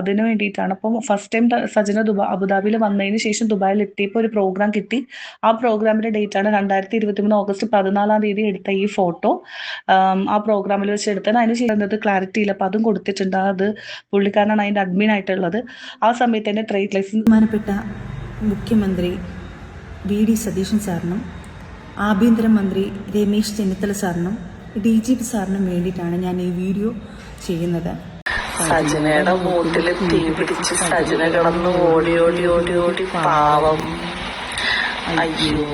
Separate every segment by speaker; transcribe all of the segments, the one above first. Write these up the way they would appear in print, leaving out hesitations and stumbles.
Speaker 1: അതിന് വേണ്ടിയിട്ടാണ്. അപ്പം ഫസ്റ്റ് ടൈം സജന അബുദാബിയിൽ വന്നതിന് ശേഷം ദുബായിൽ എത്തിയപ്പോൾ ഒരു പ്രോഗ്രാം കിട്ടി. ആ പ്രോഗ്രാമിന്റെ ഡേറ്റ് ആണ് 2023 ഓഗസ്റ്റ് 14 എടുത്ത ഈ ഫോട്ടോ. ആ പ്രോഗ്രാമിൽ വെച്ച് എടുത്തത്. അതിന് ചെയ്യുന്നത് ക്ലാരിറ്റി ഇല്ല, അപ്പം അതും കൊടുത്തിട്ടുണ്ട്. അത് പുള്ളിക്കാരനാണ് അതിന്റെ അഡ്മിൻ ആയിട്ടുള്ളത്. ആ സമയത്ത് തന്നെ ട്രേഡ് ലൈസൻസ്
Speaker 2: ബഹുമാനപ്പെട്ട മുഖ്യമന്ത്രി വി.ഡി. സതീശൻ സാറിനും ആഭ്യന്തരമന്ത്രി രമേശ് ചെന്നിത്തല സാറിനും DGP സാറിനും വേണ്ടിയിട്ടാണ് ഞാൻ ഈ വീഡിയോ ചെയ്യുന്നത്.
Speaker 3: സജനയുടെ മൂട്ടില് തീ പിടിച്ച് സജന കിടന്ന് ഓടി ഓടി ഓടി ഓടി പാവം, അയ്യോ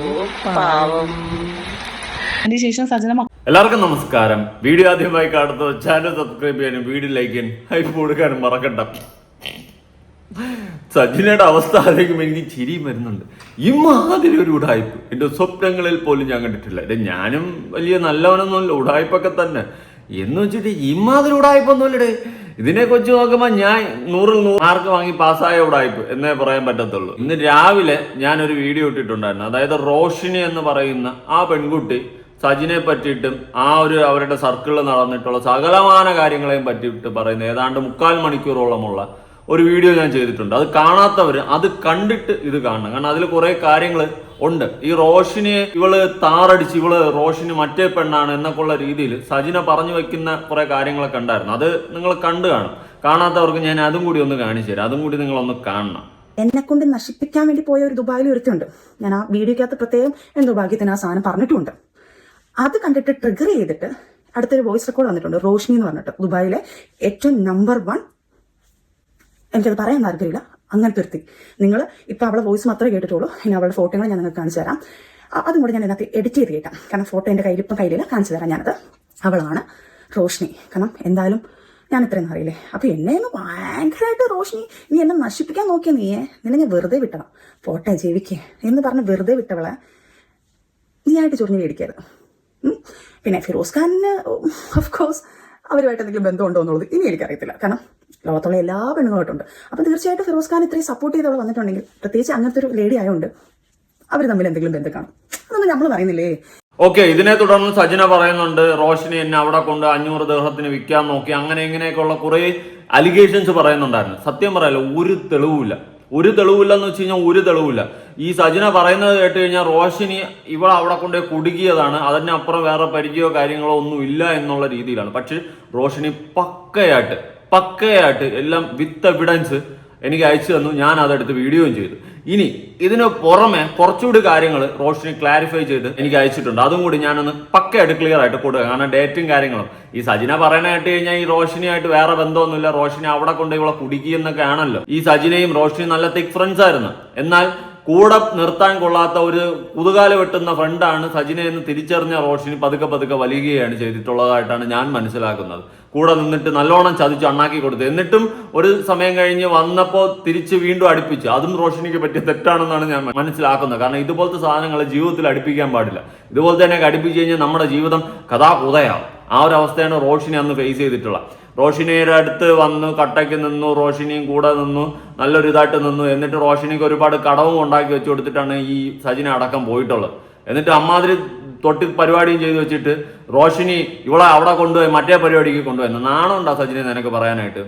Speaker 3: പാവം.
Speaker 1: അതിനുശേഷം സജന
Speaker 4: എല്ലാവർക്കും നമസ്കാരം. വീഡിയോ ആദ്യമായി കാണുന്നത് ചാനൽ സബ്സ്ക്രൈബ് ചെയ്യാനും വീഡിയോ ലൈക്ക് ചെയ്യാനും ഹൈപ്പ് കൊടുക്കാനും മറക്കണ്ട. സജിനയുടെ അവസ്ഥ ആലോചിക്കുമ്പോൾ എനിക്ക് ചിരിയും വരുന്നുണ്ട്. ഇമാതിരി ഒരു ഉടായ്പ് എൻ്റെ സ്വപ്നങ്ങളിൽ പോലും ഞാൻ കണ്ടിട്ടില്ല. ഞാനും വലിയ നല്ലവനൊന്നുമല്ല, ഉടായ്പൊക്കെ തന്നെ എന്ന് വെച്ചിട്ട് ഇമാതിരി ഉടായ്പൊന്നുമില്ലടേ. ഇതിനെ കുറിച്ച് നോക്കുമ്പോൾ ഞാൻ 100-ൽ 100 മാർക്ക് വാങ്ങി പാസ്സായ ഉടായ്പ് എന്നേ പറയാൻ പറ്റത്തുള്ളൂ. ഇന്ന് രാവിലെ ഞാനൊരു വീഡിയോ ഇട്ടിട്ടുണ്ടായിരുന്നു. അതായത് റോഷിനി എന്ന് പറയുന്ന ആ പെൺകുട്ടി സജിനെ പറ്റിയിട്ടും അവരുടെ സർക്കിളിൽ നടന്നിട്ടുള്ള സകലമാന കാര്യങ്ങളെയും പറ്റിയിട്ട് പറയുന്ന ഏതാണ്ട് 3/4 മണിക്കൂറോളമുള്ള ഒരു വീഡിയോ ഞാൻ ചെയ്തിട്ടുണ്ട്. അത് കാണാത്തവർ അത് കണ്ടിട്ട് ഇത് കാണണം. കാരണം അതിൽ കുറെ കാര്യങ്ങൾ ഉണ്ട്. ഈ റോഷിനിയെ താറടിച്ച് റോഷിനി മറ്റേ പെണ്ണാണ് എന്നൊക്കെയുള്ള രീതിയിൽ സജിന പറഞ്ഞു വെക്കുന്ന കുറെ കാര്യങ്ങളൊക്കെ ഉണ്ടായിരുന്നു. അത് നിങ്ങൾ കണ്ടു കാണും. കാണാത്തവർക്ക് ഞാൻ അതും കൂടി ഒന്ന് കാണിച്ചു തരാം. അതും കൂടി നിങ്ങളൊന്ന് കാണണം.
Speaker 2: എന്നെ കൊണ്ട് നശിപ്പിക്കാൻ വേണ്ടി പോയ ഒരു ദുബായിൽ ഒരുത്തുണ്ട്. ഞാൻ ആ വീഡിയോക്കകത്ത് പ്രത്യേകം എന്തോ ഭാഗ്യത്തിന് ആ സാധനം പറഞ്ഞിട്ടുണ്ട്. അത് കണ്ടിട്ട് ട്രിഗർ ചെയ്തിട്ട് അടുത്തൊരു വോയിസ് റെക്കോർഡ് വന്നിട്ടുണ്ട്. റോഷിനി എന്ന് പറഞ്ഞിട്ട് ദുബായിലെ ഏറ്റവും നമ്പർ 1, എനിക്കത് പറയാൻ താല്പര്യമില്ല, അങ്ങനത്തെ ഒരുത്തി. നിങ്ങൾ ഇപ്പം അവളെ വോയിസ് മാത്രമേ കേട്ടിട്ടുള്ളൂ. ഇനി അവളുടെ ഫോട്ടോകൾ ഞാൻ നിങ്ങൾക്ക് കാണിച്ചു തരാം. അതും കൂടെ ഞാൻ ഇതിനകത്ത് എഡിറ്റ് ചെയ്ത് കേട്ടാം. കാരണം ഫോട്ടോ എൻ്റെ കയ്യിലില്ല, കാണിച്ചു തരാം ഞാനത്. അവളാണ് റോഷിനി. കാരണം എന്തായാലും ഞാൻ ഇത്രയൊന്നും അറിയില്ലേ. അപ്പം എന്നെ ഒന്ന് ഭയങ്കരമായിട്ട് റോഷിനി നീ എന്നെ നശിപ്പിക്കാൻ നോക്കിയ നിന്നെ ഞാൻ വെറുതെ വിട്ടണം, പോട്ടെ ജീവിക്കേ എന്ന് പറഞ്ഞ് വെറുതെ വിട്ടവളെ നീ ആയിട്ട് ചൊറിഞ്ഞ് മേടിക്കരുത്. പിന്നെ ഫിറോസ് ഖാനിന് ഓഫ്കോഴ്സ് അവരുമായിട്ട് എന്തെങ്കിലും ബന്ധമുണ്ടോ എന്നുള്ളത് ഇനി എനിക്കറിയത്തില്ല. കാരണം ലോകത്തുള്ള എല്ലാ പെണ്ണുങ്ങളായിട്ടുണ്ട്. അപ്പം തീർച്ചയായിട്ടും ഫിറോസ് ഖാൻ ഇത്രയും സപ്പോർട്ട് ചെയ്തവൾ വന്നിട്ടുണ്ടെങ്കിൽ, പ്രത്യേകിച്ച് അങ്ങനത്തെ ഒരു ലേഡി ആയതുകൊണ്ട് അവർ തമ്മിൽ എന്തെങ്കിലും ബന്ധം കാണും. അതൊന്നും നമ്മൾ പറയുന്നില്ലേ.
Speaker 4: ഓക്കെ, ഇതിനെ തുടർന്ന് സജിന പറയുന്നുണ്ട് റോഷിനി എന്നെ അവിടെ കൊണ്ട് 500 ദിർഹത്തിന് വിൽക്കാൻ നോക്കി, അങ്ങനെ ഇങ്ങനെയൊക്കെയുള്ള കുറെ അലിഗേഷൻസ് പറയുന്നുണ്ടായിരുന്നു. സത്യം പറയാലോ, ഒരു തെളിവില്ലെന്ന് വെച്ച് കഴിഞ്ഞാൽ ഒരു തെളിവില്ല. ഈ സജിന പറയുന്നത് കേട്ട് കഴിഞ്ഞാൽ റോഷിനി അവിടെ കൊണ്ട് കുടുക്കിയതാണ്, അതിനപ്പുറം വേറെ പരിചയമോ കാര്യങ്ങളോ ഒന്നും ഇല്ല എന്നുള്ള രീതിയിലാണ്. പക്ഷെ റോഷിനി പക്കയായിട്ട് എല്ലാം വിത്ത് എവിഡൻസ് എനിക്ക് അയച്ചു തന്നു. ഞാൻ അതെടുത്ത് വീഡിയോയും ചെയ്തു. ഇനി ഇതിന് പുറമെ കുറച്ചുകൂടി കാര്യങ്ങൾ റോഷിനി ക്ലാരിഫൈ ചെയ്ത് എനിക്ക് അയച്ചിട്ടുണ്ട്. അതും കൂടി ഞാനൊന്ന് പക്കയായിട്ട് ക്ലിയർ ആയിട്ട് കൊടുക്കുക. കാരണം ഡേറ്റും കാര്യങ്ങളും ഈ സജിന പറയണ കേട്ട് കഴിഞ്ഞാൽ ഈ റോഷിനിയായിട്ട് വേറെ ബന്ധമൊന്നുമില്ല, റോഷിനി അവിടെ കൊണ്ട് ഇവിടെ കുടുക്കിയെന്നൊക്കെ ആണല്ലോ. ഈ സജിനയും റോഷിനിയും നല്ല തിക് ഫ്രണ്ട്സ് ആയിരുന്നു. എന്നാൽ കൂടെ നിർത്താൻ കൊള്ളാത്ത ഒരു കുതുകാല വെട്ടുന്ന ഫ്രണ്ടാണ് സജിന എന്ന് തിരിച്ചറിഞ്ഞ റോഷിനി പതുക്കെ വലിയുകയാണ് ചെയ്തിട്ടുള്ളതായിട്ടാണ് ഞാൻ മനസ്സിലാക്കുന്നത്. കൂടെ നിന്നിട്ട് നല്ലോണം ചതിച്ച് അണ്ണാക്കി കൊടുത്തു. എന്നിട്ടും ഒരു സമയം കഴിഞ്ഞ് വന്നപ്പോൾ തിരിച്ച് വീണ്ടും അടുപ്പിച്ചു. അതും റോഷിനിക്ക് പറ്റിയ തെറ്റാണെന്നാണ് ഞാൻ മനസ്സിലാക്കുന്നത്. കാരണം ഇതുപോലത്തെ സാധനങ്ങൾ ജീവിതത്തിൽ അടുപ്പിക്കാൻ പാടില്ല. ഇതുപോലെ തന്നെ അടുപ്പിച്ചു കഴിഞ്ഞാൽ നമ്മുടെ ജീവിതം കഥാകുതയാവും. ആ ഒരു അവസ്ഥയാണ് റോഷിനി അന്ന് ഫേസ് ചെയ്തിട്ടുള്ളത്. റോഷിനിയുടെ അടുത്ത് വന്ന് കട്ടയ്ക്ക് നിന്നു, റോഷിനിയും കൂടെ നിന്നു, നല്ലൊരു ഇതായിട്ട് നിന്നു. എന്നിട്ട് റോഷിനിക്ക് ഒരുപാട് കടവും ഉണ്ടാക്കി വെച്ചു കൊടുത്തിട്ടാണ് ഈ സജിന അടക്കം പോയിട്ടുള്ളത്. എന്നിട്ട് അമ്മാതിരി തൊട്ടി പരിപാടിയും ചെയ്തു വെച്ചിട്ട് റോഷിനി ഇവളെ അവിടെ കൊണ്ടുപോയി മറ്റേ പരിപാടിക്ക് കൊണ്ടുപോയി. നാണമുണ്ടോ സജിനെ നിനക്ക് പറയാനായിട്ട്?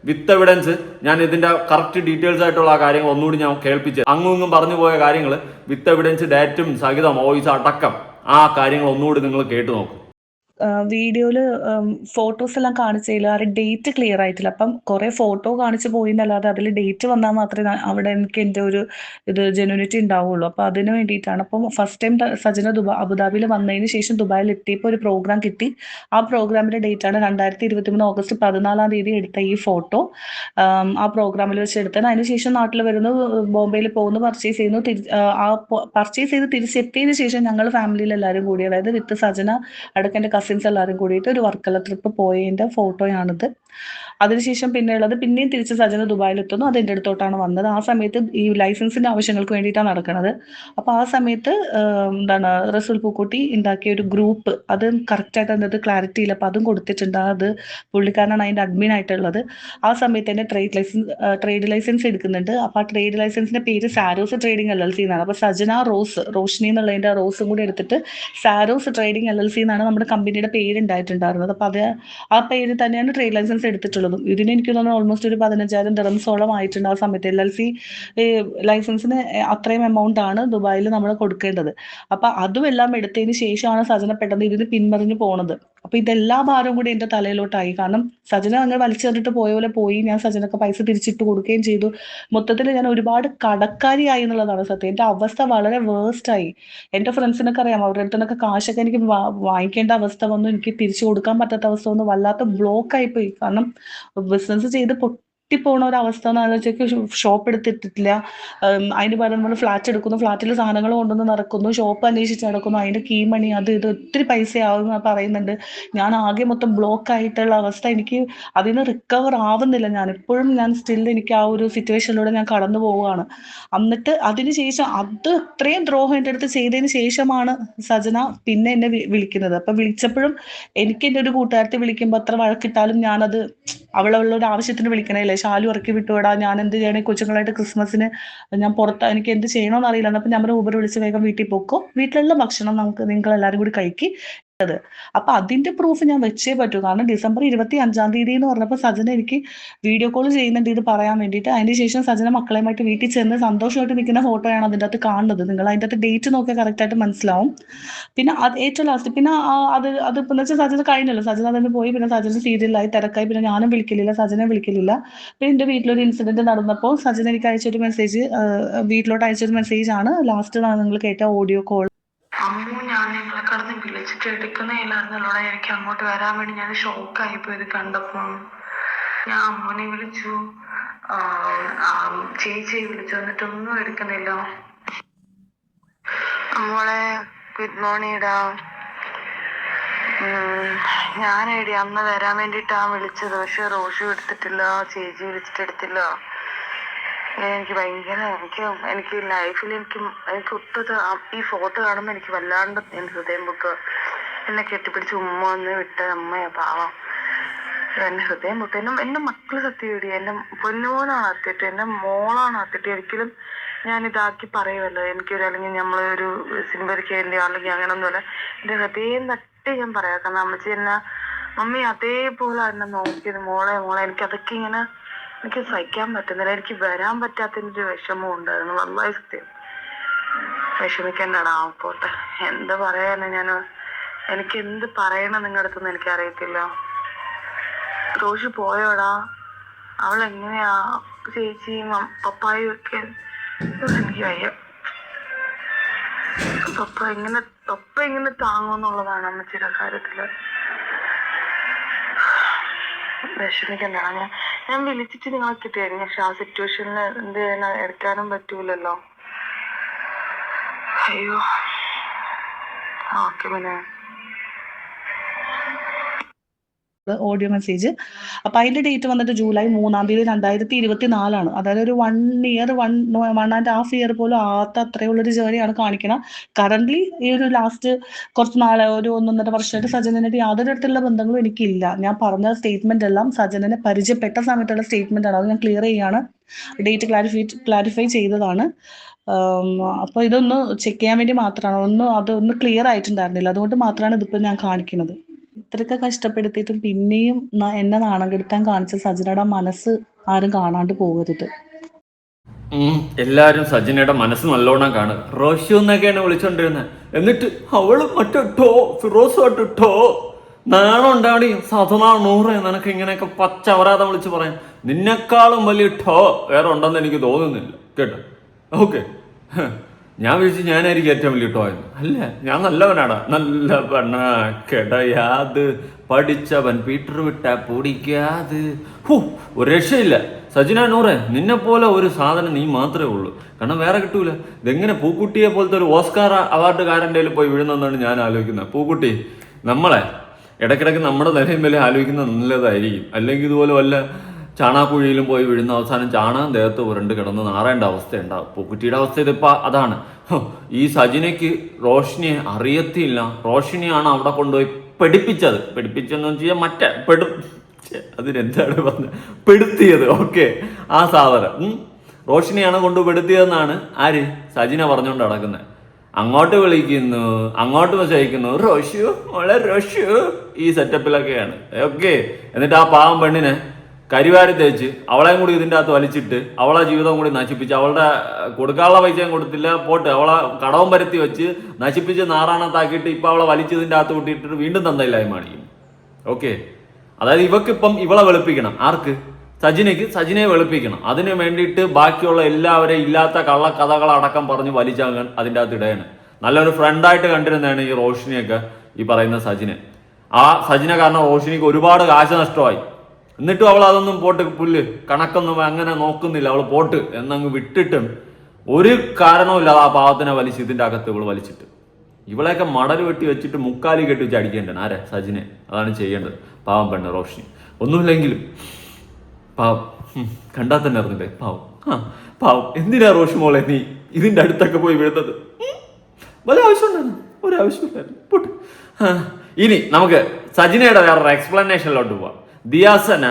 Speaker 4: വിത്ത് എവിഡൻസ് ഞാൻ ഇതിന്റെ കറക്റ്റ് ഡീറ്റെയിൽസ് ആയിട്ടുള്ള ആ കാര്യങ്ങൾ ഒന്നുകൂടി ഞാൻ കേൾപ്പിച്ചത്. അങ്ങും പറഞ്ഞു പോയ കാര്യങ്ങൾ വിത്ത് എവിഡൻസ് ഡേറ്റും സഹിതം വോയിസ് അടക്കം ആ കാര്യങ്ങൾ ഒന്നുകൂടി നിങ്ങൾ കേട്ടു നോക്കും.
Speaker 1: വീഡിയോയില് ഫോട്ടോസ് എല്ലാം കാണിച്ചില്ല, ആ ഡേറ്റ് ക്ലിയർ ആയിട്ടില്ല. അപ്പം കുറെ ഫോട്ടോ കാണിച്ചു പോയി എന്നല്ലാതെ അതിൽ ഡേറ്റ് വന്നാൽ മാത്രമേ അവിടെ എനിക്ക് എൻ്റെ ഒരു ജെന്യൂനിറ്റി ഉണ്ടാവുള്ളൂ. അപ്പം അതിന് വേണ്ടിയിട്ടാണ്. അപ്പം ഫസ്റ്റ് ടൈം സജന അബുദാബിയിൽ വന്നതിന് ശേഷം ദുബായിൽ എത്തിയപ്പോൾ ഒരു പ്രോഗ്രാം കിട്ടി. ആ പ്രോഗ്രാമിന്റെ ഡേറ്റ് ആണ് 2023 ഓഗസ്റ്റ് 14 എടുത്ത ഈ ഫോട്ടോ. ആ പ്രോഗ്രാമിൽ വെച്ച് എടുത്തത്. അതിനുശേഷം നാട്ടിൽ വരുന്നു, ബോംബെയിൽ പോകുന്നു, പർച്ചേസ് ചെയ്യുന്നു. പർച്ചേസ് ചെയ്ത് തിരിച്ചെത്തിയതിനു ശേഷം ഞങ്ങൾ ഫാമിലിയിൽ എല്ലാവരും കൂടി, അതായത് വിത്ത് സജന അടക്കം എൻ്റെ കസിൻസ് എല്ലാവരും കൂടിയിട്ട് ഒരു വർക്കല ട്രിപ്പ് പോയതിൻ്റെ ഫോട്ടോയാണിത്. അതിനുശേഷം പിന്നെയും തിരിച്ച് സജന ദുബായിലെത്തുന്നു. അത് എൻ്റെ അടുത്തോട്ടാണ് വന്നത്. ആ സമയത്ത് ഈ ലൈസൻസിൻ്റെ ആവശ്യങ്ങൾക്ക് വേണ്ടിയിട്ടാണ് നടക്കുന്നത്. അപ്പോൾ ആ സമയത്ത് റസൂൽ പൂക്കുട്ടി ഉണ്ടാക്കിയ ഒരു ഗ്രൂപ്പ്, അത് കറക്റ്റായിട്ട് അതിനകത്ത് ക്ലാരിറ്റി ഇല്ല, അപ്പോൾ അതും കൊടുത്തിട്ടുണ്ട്. അത് പുള്ളിക്കാരനാണ് അതിൻ്റെ അഡ്മിൻ ആയിട്ടുള്ളത്. ആ സമയത്ത് തന്നെ ട്രേഡ് ലൈസൻസ് എടുക്കുന്നുണ്ട്. അപ്പോൾ ആ ട്രേഡ് ലൈസൻസിൻ്റെ പേര് സാരോസ് ട്രേഡിംഗ് LLC എന്നാണ്. അപ്പോൾ സജന റോഷിനി എന്നുള്ളതിൻ്റെ റോസും കൂടി എടുത്തിട്ട് സാരോസ് ട്രേഡിംഗ് LLC എന്നാണ് നമ്മുടെ കമ്പനിയുടെ പേര് ഉണ്ടായിട്ടുണ്ടായിരുന്നത്. അപ്പോൾ ആ പേര് തന്നെയാണ് ട്രേഡ് ലൈസൻസ് എടുത്തിട്ടുള്ളത്. വാങ്ങിച്ചിട്ടുള്ളതും. ഇതിന് എനിക്ക് തോന്നുന്നു ഓൾമോസ്റ്റ് ഒരു 15,000 ദിറംസോളം ആയിട്ടുണ്ട് ആ സമയത്ത്. LLC ലൈസൻസിന് അത്രയും എമൗണ്ട് ആണ് ദുബായിൽ നമ്മൾ കൊടുക്കേണ്ടത്. അപ്പൊ അതും എല്ലാം എടുത്തതിന് ശേഷമാണ് സജന പെട്ടെന്ന് ഇതിന് പിന്മറിഞ്ഞു പോണത്. അപ്പൊ ഇതെല്ലാ ഭാരവും കൂടി എന്റെ തലയിലോട്ടായി. കാരണം സജന അങ്ങനെ വലിച്ചെറിഞ്ഞിട്ട് പോയ പോലെ പോയി. ഞാൻ സജനക്ക് പൈസ തിരിച്ചിട്ട് കൊടുക്കുകയും ചെയ്തു. മൊത്തത്തിൽ ഞാൻ ഒരുപാട് കടക്കാരിയായി എന്നുള്ളതാണ് സത്യം. എന്റെ അവസ്ഥ വളരെ വേഴ്സ്റ്റ് ആയി. എന്റെ ഫ്രണ്ട്സിനൊക്കെ അറിയാം, അവരുടെ അടുത്തൊക്കെ കാശൊക്കെ എനിക്ക് വാങ്ങിക്കേണ്ട അവസ്ഥ വന്നു, എനിക്ക് തിരിച്ചു കൊടുക്കാൻ പറ്റാത്ത അവസ്ഥ വന്നു, വല്ലാത്ത ബ്ലോക്ക് ആയിപ്പോയി. കാരണം ബിസിനസ് ചെയ്ത് പൊട്ടിപ്പോണ ഒരു അവസ്ഥ എന്ന് ആലോചിച്ച് ഷോപ്പ് എടുത്തിട്ടില്ല. അതിന് പകരം നമ്മൾ ഫ്ലാറ്റ് എടുക്കുന്നു, ഫ്ലാറ്റിൽ സാധനങ്ങൾ കൊണ്ടുവന്ന് നടക്കുന്നു, ഷോപ്പ് അന്വേഷിച്ച് നടക്കുന്നു, അതിന്റെ കീ മണി അത് ഇത് ഒത്തിരി പൈസയാവും പറയുന്നുണ്ട്. ഞാൻ ആകെ മൊത്തം ബ്ലോക്ക് ആയിട്ടുള്ള അവസ്ഥ. എനിക്ക് അതിൽ നിന്ന് റിക്കവർ ആവുന്നില്ല. ഞാൻ ഇപ്പോഴും സ്റ്റിൽ എനിക്ക് ആ ഒരു സിറ്റുവേഷനിലൂടെ ഞാൻ കടന്നു പോവുകയാണ്. എന്നിട്ട് അതിനുശേഷം അത് ഇത്രയും ദ്രോഹം എൻ്റെ അടുത്ത് ചെയ്തതിന് ശേഷമാണ് സജന പിന്നെ എന്നെ വിളിക്കുന്നത്. അപ്പൊ വിളിച്ചപ്പോഴും എനിക്ക് എൻ്റെ ഒരു കൂട്ടുകാരത്തെ വിളിക്കുമ്പോൾ അത്ര വഴക്കിട്ടാലും ഞാനത് അവളുള്ള ഒരു ആവശ്യത്തിന് വിളിക്കണേല്ലേ, ശാലു ഇറക്കി വിട്ടുവിടാ, ഞാൻ എന്ത് ചെയ്യണേ, കൊച്ചുങ്ങളായിട്ട് ക്രിസ്മസിന് ഞാൻ പുറത്ത്, എനിക്ക് എന്ത് ചെയ്യണമെന്ന് അറിയില്ല. എന്നപ്പോൾ ഞാൻ ഊബർ വിളിച്ച് വേഗം വീട്ടിൽ പോക്കോ, വീട്ടിലുള്ള ഭക്ഷണം നിങ്ങൾ എല്ലാവരും കൂടി കഴിക്കി. അപ്പൊ അതിന്റെ പ്രൂഫ് ഞാൻ വെച്ചേ പറ്റൂ. കാരണം ഡിസംബർ 25-ാം തീയതി എന്ന് പറഞ്ഞപ്പോൾ സജന എനിക്ക് വീഡിയോ കോൾ ചെയ്യുന്നുണ്ട് ഇത് പറയാൻ വേണ്ടിയിട്ട്. അതിനുശേഷം സജന മക്കളെയുമായിട്ട് വീട്ടിൽ ചെന്ന് സന്തോഷമായിട്ട് നിൽക്കുന്ന ഫോട്ടോയാണ് അതിൻ്റെ അകത്ത് കാണുന്നത്. നിങ്ങൾ അതിൻ്റെ അകത്ത് ഡേറ്റ് നോക്കിയാൽ കറക്റ്റായിട്ട് മനസ്സിലാവും. പിന്നെ അത് ഏറ്റവും ലാസ്റ്റ് പിന്നെ അത് ഇപ്പം വെച്ചാൽ സജന കഴിഞ്ഞല്ലോ, സജന അതിന് പോയി. പിന്നെ സജന സീരിയലായി തിരക്കായി. പിന്നെ ഞാനും വിളിക്കലില്ല, സജനെ വിളിക്കലില്ല. പിന്നെ എൻ്റെ വീട്ടിലൊരു ഇൻസിഡന്റ് നടന്നപ്പോൾ സജന എനിക്ക് അയച്ചൊരു മെസ്സേജ്, വീട്ടിലോട്ട് അയച്ചൊരു മെസ്സേജ് ആണ് ലാസ്റ്റ് നിങ്ങൾ കേട്ട ഓഡിയോ കോൾ.
Speaker 5: അമ്മു, ഞാൻ നിങ്ങളെ കടന്ന് വിളിച്ചിട്ട് എടുക്കുന്നതില്ലായിരുന്നല്ലോ. എനിക്ക് അങ്ങോട്ട് വരാൻ വേണ്ടി ഞാൻ ഷോക്കായിപ്പോ ഇത് കണ്ടപ്പോൾ. ഞാൻ അമ്മുനെ വിളിച്ചു, ചേച്ചിയെ വിളിച്ചു, എന്നിട്ടൊന്നും എടുക്കുന്നില്ല. അമ്മോളെ ഗുഡ് മോർണിംഗ് ഇടാ. ഞാനേടി അന്ന് വരാൻ വേണ്ടിയിട്ടാണ് വിളിച്ചത്. പക്ഷെ റോഷു എടുത്തിട്ടില്ല, ചേച്ചി വിളിച്ചിട്ട് എടുത്തില്ല. എനിക്ക് ഭയങ്കര എനിക്ക് ലൈഫിൽ എനിക്ക് ഒത്തത് ഈ ഫോട്ടോ കാണുമ്പോൾ എനിക്ക് വല്ലാണ്ട് ഹൃദയം പൊട്ടുക. എന്നെ കെട്ടിപ്പിടിച്ച് ഉമ്മ വന്ന് വിട്ട അമ്മയാ പാവം. എന്റെ ഹൃദയം പൊട്ടു. എന്റെ മക്കള് സത്യമായിട്ട് എന്റെ പൊന്നുമോനാണ് അത്തിട്ട്, എന്റെ മോളാണ് അത്തിട്ട്. ഒരിക്കലും ഞാൻ ഇതാക്കി പറയുമല്ലോ, എനിക്കൊരു അല്ലെങ്കിൽ നമ്മളൊരു സിനിമയ്ക്ക് അല്ലെങ്കിൽ അങ്ങനൊന്നുമല്ല. എന്റെ ഹൃദയം തട്ടി ഞാൻ പറയാം. കാരണം അമ്മച്ചി എന്നെ മമ്മി അതേപോലെ എന്നെ നോക്കിയത്. മോളെ എനിക്കതൊക്കെ ഇങ്ങനെ എനിക്ക് സഹിക്കാൻ പറ്റുന്നില്ല. എനിക്ക് വരാൻ പറ്റാത്തതിൻ്റെ ഒരു വിഷമം ഉണ്ടായിരുന്നു. വല്ലാതെ സത്യം വിഷമിക്കണ്ടടാ. പോട്ടെ, എന്ത് പറയാനാ ഞാൻ, എനിക്ക് എന്ത് പറയണം നിങ്ങളുടെ അടുത്തൊന്നും എനിക്കറിയത്തില്ല. റോഷി പോയോടാ? അവൾ എങ്ങനെയാ ചേച്ചിയും പപ്പായും ഒക്കെ? എനിക്ക് വയ്യ. പപ്പ എങ്ങനെ താങ്ങുമെന്നുള്ളതാണ് അമ്മച്ചിയുടെ കാര്യത്തില്. വിഷമിക്കണ്ടാണ്. ഞാൻ വിളിച്ചിട്ട് നിങ്ങളെ കിട്ടിയായിരുന്നു. പക്ഷെ ആ സിറ്റുവേഷനിൽ എന്ത് ചെയ്യാൻ എടുക്കാനും പറ്റൂലല്ലോ. അയ്യോ, ഓക്കെ. പിന്നെ
Speaker 1: ഓഡിയോ മെസ്സേജ്. അപ്പൊ അതിന്റെ ഡേറ്റ് വന്നിട്ട് ജൂലൈ 3-ാം തീയതി 2024. അതായത് ഒരു 1.5 ഇയർ പോലും ആവാത്ത അത്രയുള്ളൊരു ജേർണിയാണ് കാണിക്കണം. കറന്റ്ലി ഈ ഒരു ലാസ്റ്റ് കുറച്ച് നാളെ ഒരു 1.5 വർഷമായിട്ട് സജനനായിട്ട് യാതൊരു തരത്തിലുള്ള ബന്ധങ്ങളും എനിക്കില്ല. ഞാൻ പറഞ്ഞ സ്റ്റേറ്റ്മെന്റ് എല്ലാം സജനനെ പരിചയപ്പെട്ട സമയത്തുള്ള സ്റ്റേറ്റ്മെന്റ് ആണ്. അത് ഞാൻ ക്ലിയർ ചെയ്യാണ്, ഡേറ്റ് ക്ലാരിഫൈ ചെയ്തതാണ്. അപ്പൊ ഇതൊന്ന് ചെക്ക് ചെയ്യാൻ വേണ്ടി മാത്രമാണ്. അതൊന്ന് ക്ലിയർ ആയിട്ടുണ്ടായിരുന്നില്ല, അതുകൊണ്ട് മാത്രമാണ് ഇതിപ്പോ ഞാൻ കാണിക്കുന്നത്. ഇത്രയൊക്കെ കഷ്ടപ്പെടുത്തിയിട്ടും പിന്നെയും എന്നെ നാണം കെടുത്താൻ കാണിച്ച സജനയുടെ മനസ്സ് ആരും കാണാണ്ട് പോകരുത്.
Speaker 4: എല്ലാരും സജനയുടെ മനസ്സ് നല്ലോണം കാണും. റോഷു എന്നൊക്കെയാണ് വിളിച്ചോണ്ടിരുന്നത്. എന്നിട്ട് അവള് മറ്റേ ഫിറോസ് നാണം ഉണ്ടാടി. സതന 100 നിനക്ക് ഇങ്ങനെയൊക്കെ പച്ചവരാതെ വിളിച്ച് പറയാൻ. നിന്നെക്കാളും വലിയ വേറെ ഉണ്ടെന്ന് എനിക്ക് തോന്നുന്നില്ല കേട്ടോ. ഓക്കെ, ഞാൻ വിളിച്ച് ഞാനായിരിക്കും ഏറ്റവും വലിയ എന്ന്. അല്ല, ഞാൻ നല്ലവനാടാ, നല്ല പെണ്ണ കേട്ടയാത് പഠിച്ചവൻ പീറ്റർ വിട്ടാ പൊടിക്കാത്. ഒരു രക്ഷയില്ല. സജിന നൂറെ, നിന്നെ പോലെ ഒരു സാധനം നീ മാത്രമേ ഉള്ളൂ. കാരണം വേറെ കിട്ടൂല. ഇതെങ്ങനെ പൂക്കുട്ടിയെ പോലത്തെ ഒരു ഓസ്കാർ അവാർഡുകാരൻ്റെ പോയി വീഴുന്നെന്നാണ് ഞാൻ ആലോചിക്കുന്നത്. പൂക്കുട്ടി നമ്മളെ ഇടയ്ക്കിടയ്ക്ക് നമ്മുടെ നിലയും വില ആലോചിക്കുന്നത് നല്ലതായിരിക്കും. അല്ലെങ്കിൽ ഇതുപോലെ വല്ല ചാണാക്കുഴിയിലും പോയി വീഴുന്ന അവസാനം ചാണകം ദേഹത്ത് ഉരുണ്ട് കിടന്ന് നാറേണ്ട അവസ്ഥ ഉണ്ടാവും. പൂക്കുട്ടിയുടെ അവസ്ഥ ഇതിപ്പോൾ അതാണ്. ഈ സജിനയ്ക്ക് റോഷിനിയെ അറിയത്തില്ല. റോഷിനിയാണ് അവിടെ കൊണ്ടുപോയി പഠിപ്പിച്ചെന്ന് വെച്ചാൽ അതിനെന്താണ് പറഞ്ഞത്, പെടുത്തിയത്. ഓക്കെ, ആ സാധനം റോഷിനിയാണ് കൊണ്ടുപെടുത്തിയതെന്നാണ് ആര് സജിന പറഞ്ഞുകൊണ്ട് നടക്കുന്നത്. അങ്ങോട്ട് വിളിക്കുന്നു, അങ്ങോട്ട് മെസ്സേജിക്കുന്നു, റോഷു മോളെ റോഷു, ഈ സെറ്റപ്പിലൊക്കെയാണ്. ഓക്കെ, എന്നിട്ട് ആ പാവം പെണ്ണിനെ കരിവാരി തേച്ച് അവളെയും കൂടി ഇതിൻ്റെ അകത്ത് വലിച്ചിട്ട് അവളെ ജീവിതം കൂടി നശിപ്പിച്ച് അവളുടെ കൊടുക്കാനുള്ള പൈസയും കൊടുത്തില്ല പോട്ട് അവളെ കടവും പരത്തി വെച്ച് നശിപ്പിച്ച് നാറാണത്താക്കിയിട്ട് ഇപ്പം അവളെ വലിച്ചതിൻ്റെ അകത്ത് കൂട്ടിയിട്ടിട്ട് വീണ്ടും തന്തയില്ലായ്മ കാണിക്കും. ഓക്കെ, അതായത് ഇവക്കിപ്പം ഇവളെ വെളുപ്പിക്കണം. ആർക്ക്? സജിനെ വെളുപ്പിക്കണം. അതിന് വേണ്ടിയിട്ട് ബാക്കിയുള്ള എല്ലാവരെയും ഇല്ലാത്ത കള്ളക്കഥകളടക്കം പറഞ്ഞ് വലിച്ചാകാൻ അതിൻ്റെ അകത്ത് ഇടയാണ്. നല്ലൊരു ഫ്രണ്ടായിട്ട് കണ്ടിരുന്നതാണ് ഈ റോഷിനിയൊക്കെ, ഈ പറയുന്ന സജിനെ. ആ സജിനെ കാരണം റോഷിനിക്ക് ഒരുപാട് കാശ് നഷ്ടമായി. എന്നിട്ടും അവൾ അതൊന്നും പോട്ട് പുല്ല് കണക്കൊന്നും അങ്ങനെ നോക്കുന്നില്ല. അവൾ പോട്ട് എന്നങ്ങ് വിട്ടിട്ടും ഒരു കാരണവുമില്ലാതെ ആ പാവത്തിനെ വലിച്ച് ഇതിൻ്റെ അകത്ത് ഇവൾ വലിച്ചിട്ട് ഇവളെയൊക്കെ മടൽ വെട്ടി വെച്ചിട്ട് മുക്കാലി കെട്ടി വെച്ച് അടിക്കേണ്ടതാണ്. ആരെ? സജിനെ. അതാണ് ചെയ്യേണ്ടത്. പാവം പെണ്ണ് റോഷിനി. ഒന്നുമില്ലെങ്കിലും പാവം, കണ്ടാൽ തന്നെ അറിഞ്ഞില്ലേ പാവം. പാവം. എന്തിനാ റോഷി മോളെ നീ ഇതിൻ്റെ അടുത്തൊക്കെ പോയി വീഴുന്നത്? വല്ല ആവശ്യമുണ്ടായിരുന്നു? ഒരാവശ്യമില്ലായിരുന്നു. പോട്ട്. ഇനി നമുക്ക് സജിനയുടെ വേറൊരു എക്സ്പ്ലനേഷനിലോട്ട് പോവാം. ദിയാസന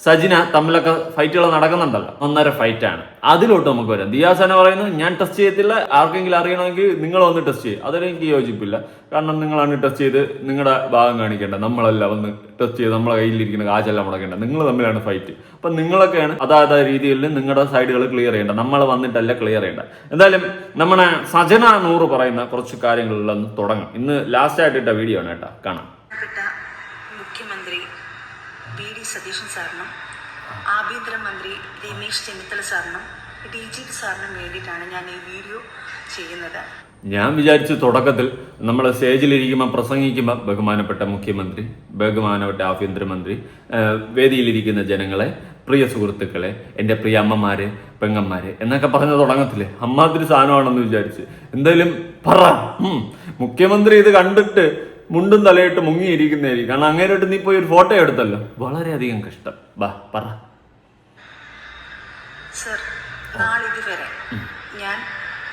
Speaker 4: സജിന തമ്മിലൊക്കെ ഫൈറ്റുകൾ നടക്കുന്നുണ്ടല്ലോ, 1.5 ഫൈറ്റാണ്. അതിലോട്ട് നമുക്ക് വരാം. ദിയാസന പറയുന്നത് ഞാൻ ടെസ്റ്റ് ചെയ്യത്തില്ല, ആർക്കെങ്കിലും അറിയണമെങ്കിൽ നിങ്ങൾ വന്ന് ടെസ്റ്റ് ചെയ്യും. അതിൽ എനിക്ക് യോജിപ്പില്ല. കാരണം നിങ്ങളാണ് ടെസ്റ്റ് ചെയ്ത് നിങ്ങളുടെ ഭാഗം കാണിക്കേണ്ടത്, നമ്മളല്ല വന്ന് ടെസ്റ്റ് ചെയ്ത് നമ്മളെ കയ്യിലിരിക്കുന്ന കാശെല്ലാം മുടക്കേണ്ടത്. നിങ്ങൾ തമ്മിലാണ് ഫൈറ്റ്. അപ്പം നിങ്ങളൊക്കെയാണ് അതായത് രീതിയിൽ നിങ്ങളുടെ സൈഡുകൾ ക്ലിയർ ചെയ്യേണ്ടത്, നമ്മൾ വന്നിട്ടല്ല ക്ലിയർ ചെയ്യേണ്ടത്. എന്തായാലും നമ്മുടെ സജന 100 പറയുന്ന കുറച്ച് കാര്യങ്ങളിലൊന്ന് തുടങ്ങും. ഇന്ന് ലാസ്റ്റ് ആയിട്ട് ഇട്ട വീഡിയോ ആണ് കേട്ടോ, കാണാം.
Speaker 6: മുഖ്യമന്ത്രി വി.ഡി. സതീശൻ സാറിനും ആഭ്യന്തരമന്ത്രി രമേശ് ചെന്നിത്തല സാറിനും DGP സാറിനും വേണ്ടിയിട്ടാണ് ഞാൻ ഈ വീഡിയോ ചെയ്യുന്നത്.
Speaker 4: ഞാൻ വിചാരിച്ചു തുടക്കത്തിൽ നമ്മൾ സ്റ്റേജിലിരിക്കുമ്പോൾ പ്രസംഗിക്കുമ്പോൾ ബഹുമാനപ്പെട്ട മുഖ്യമന്ത്രി, ബഹുമാനപ്പെട്ട ആഭ്യന്തരമന്ത്രി, വേദിയിലിരിക്കുന്ന ജനങ്ങളെ, പ്രിയ സുഹൃത്തുക്കളെ, എൻ്റെ പ്രിയ അമ്മമാരെ, പെങ്ങന്മാരെ എന്നൊക്കെ പറഞ്ഞ് തുടങ്ങത്തില്ലേ, അമ്മാതിരി സാധനമാണെന്ന് വിചാരിച്ച്. എന്തായാലും പറ. മുഖ്യമന്ത്രി ഇത് കണ്ടിട്ട് മുണ്ടും തലയിട്ട് മുങ്ങിയിരിക്കുന്നതായിരിക്കും. കാരണം അങ്ങനെയായിട്ട് നീ പോയി ഒരു ഫോട്ടോ എടുത്തല്ലോ, വളരെയധികം കഷ്ടം. വാ പറ.
Speaker 6: സർ, നാളിതുവരെ ഞാൻ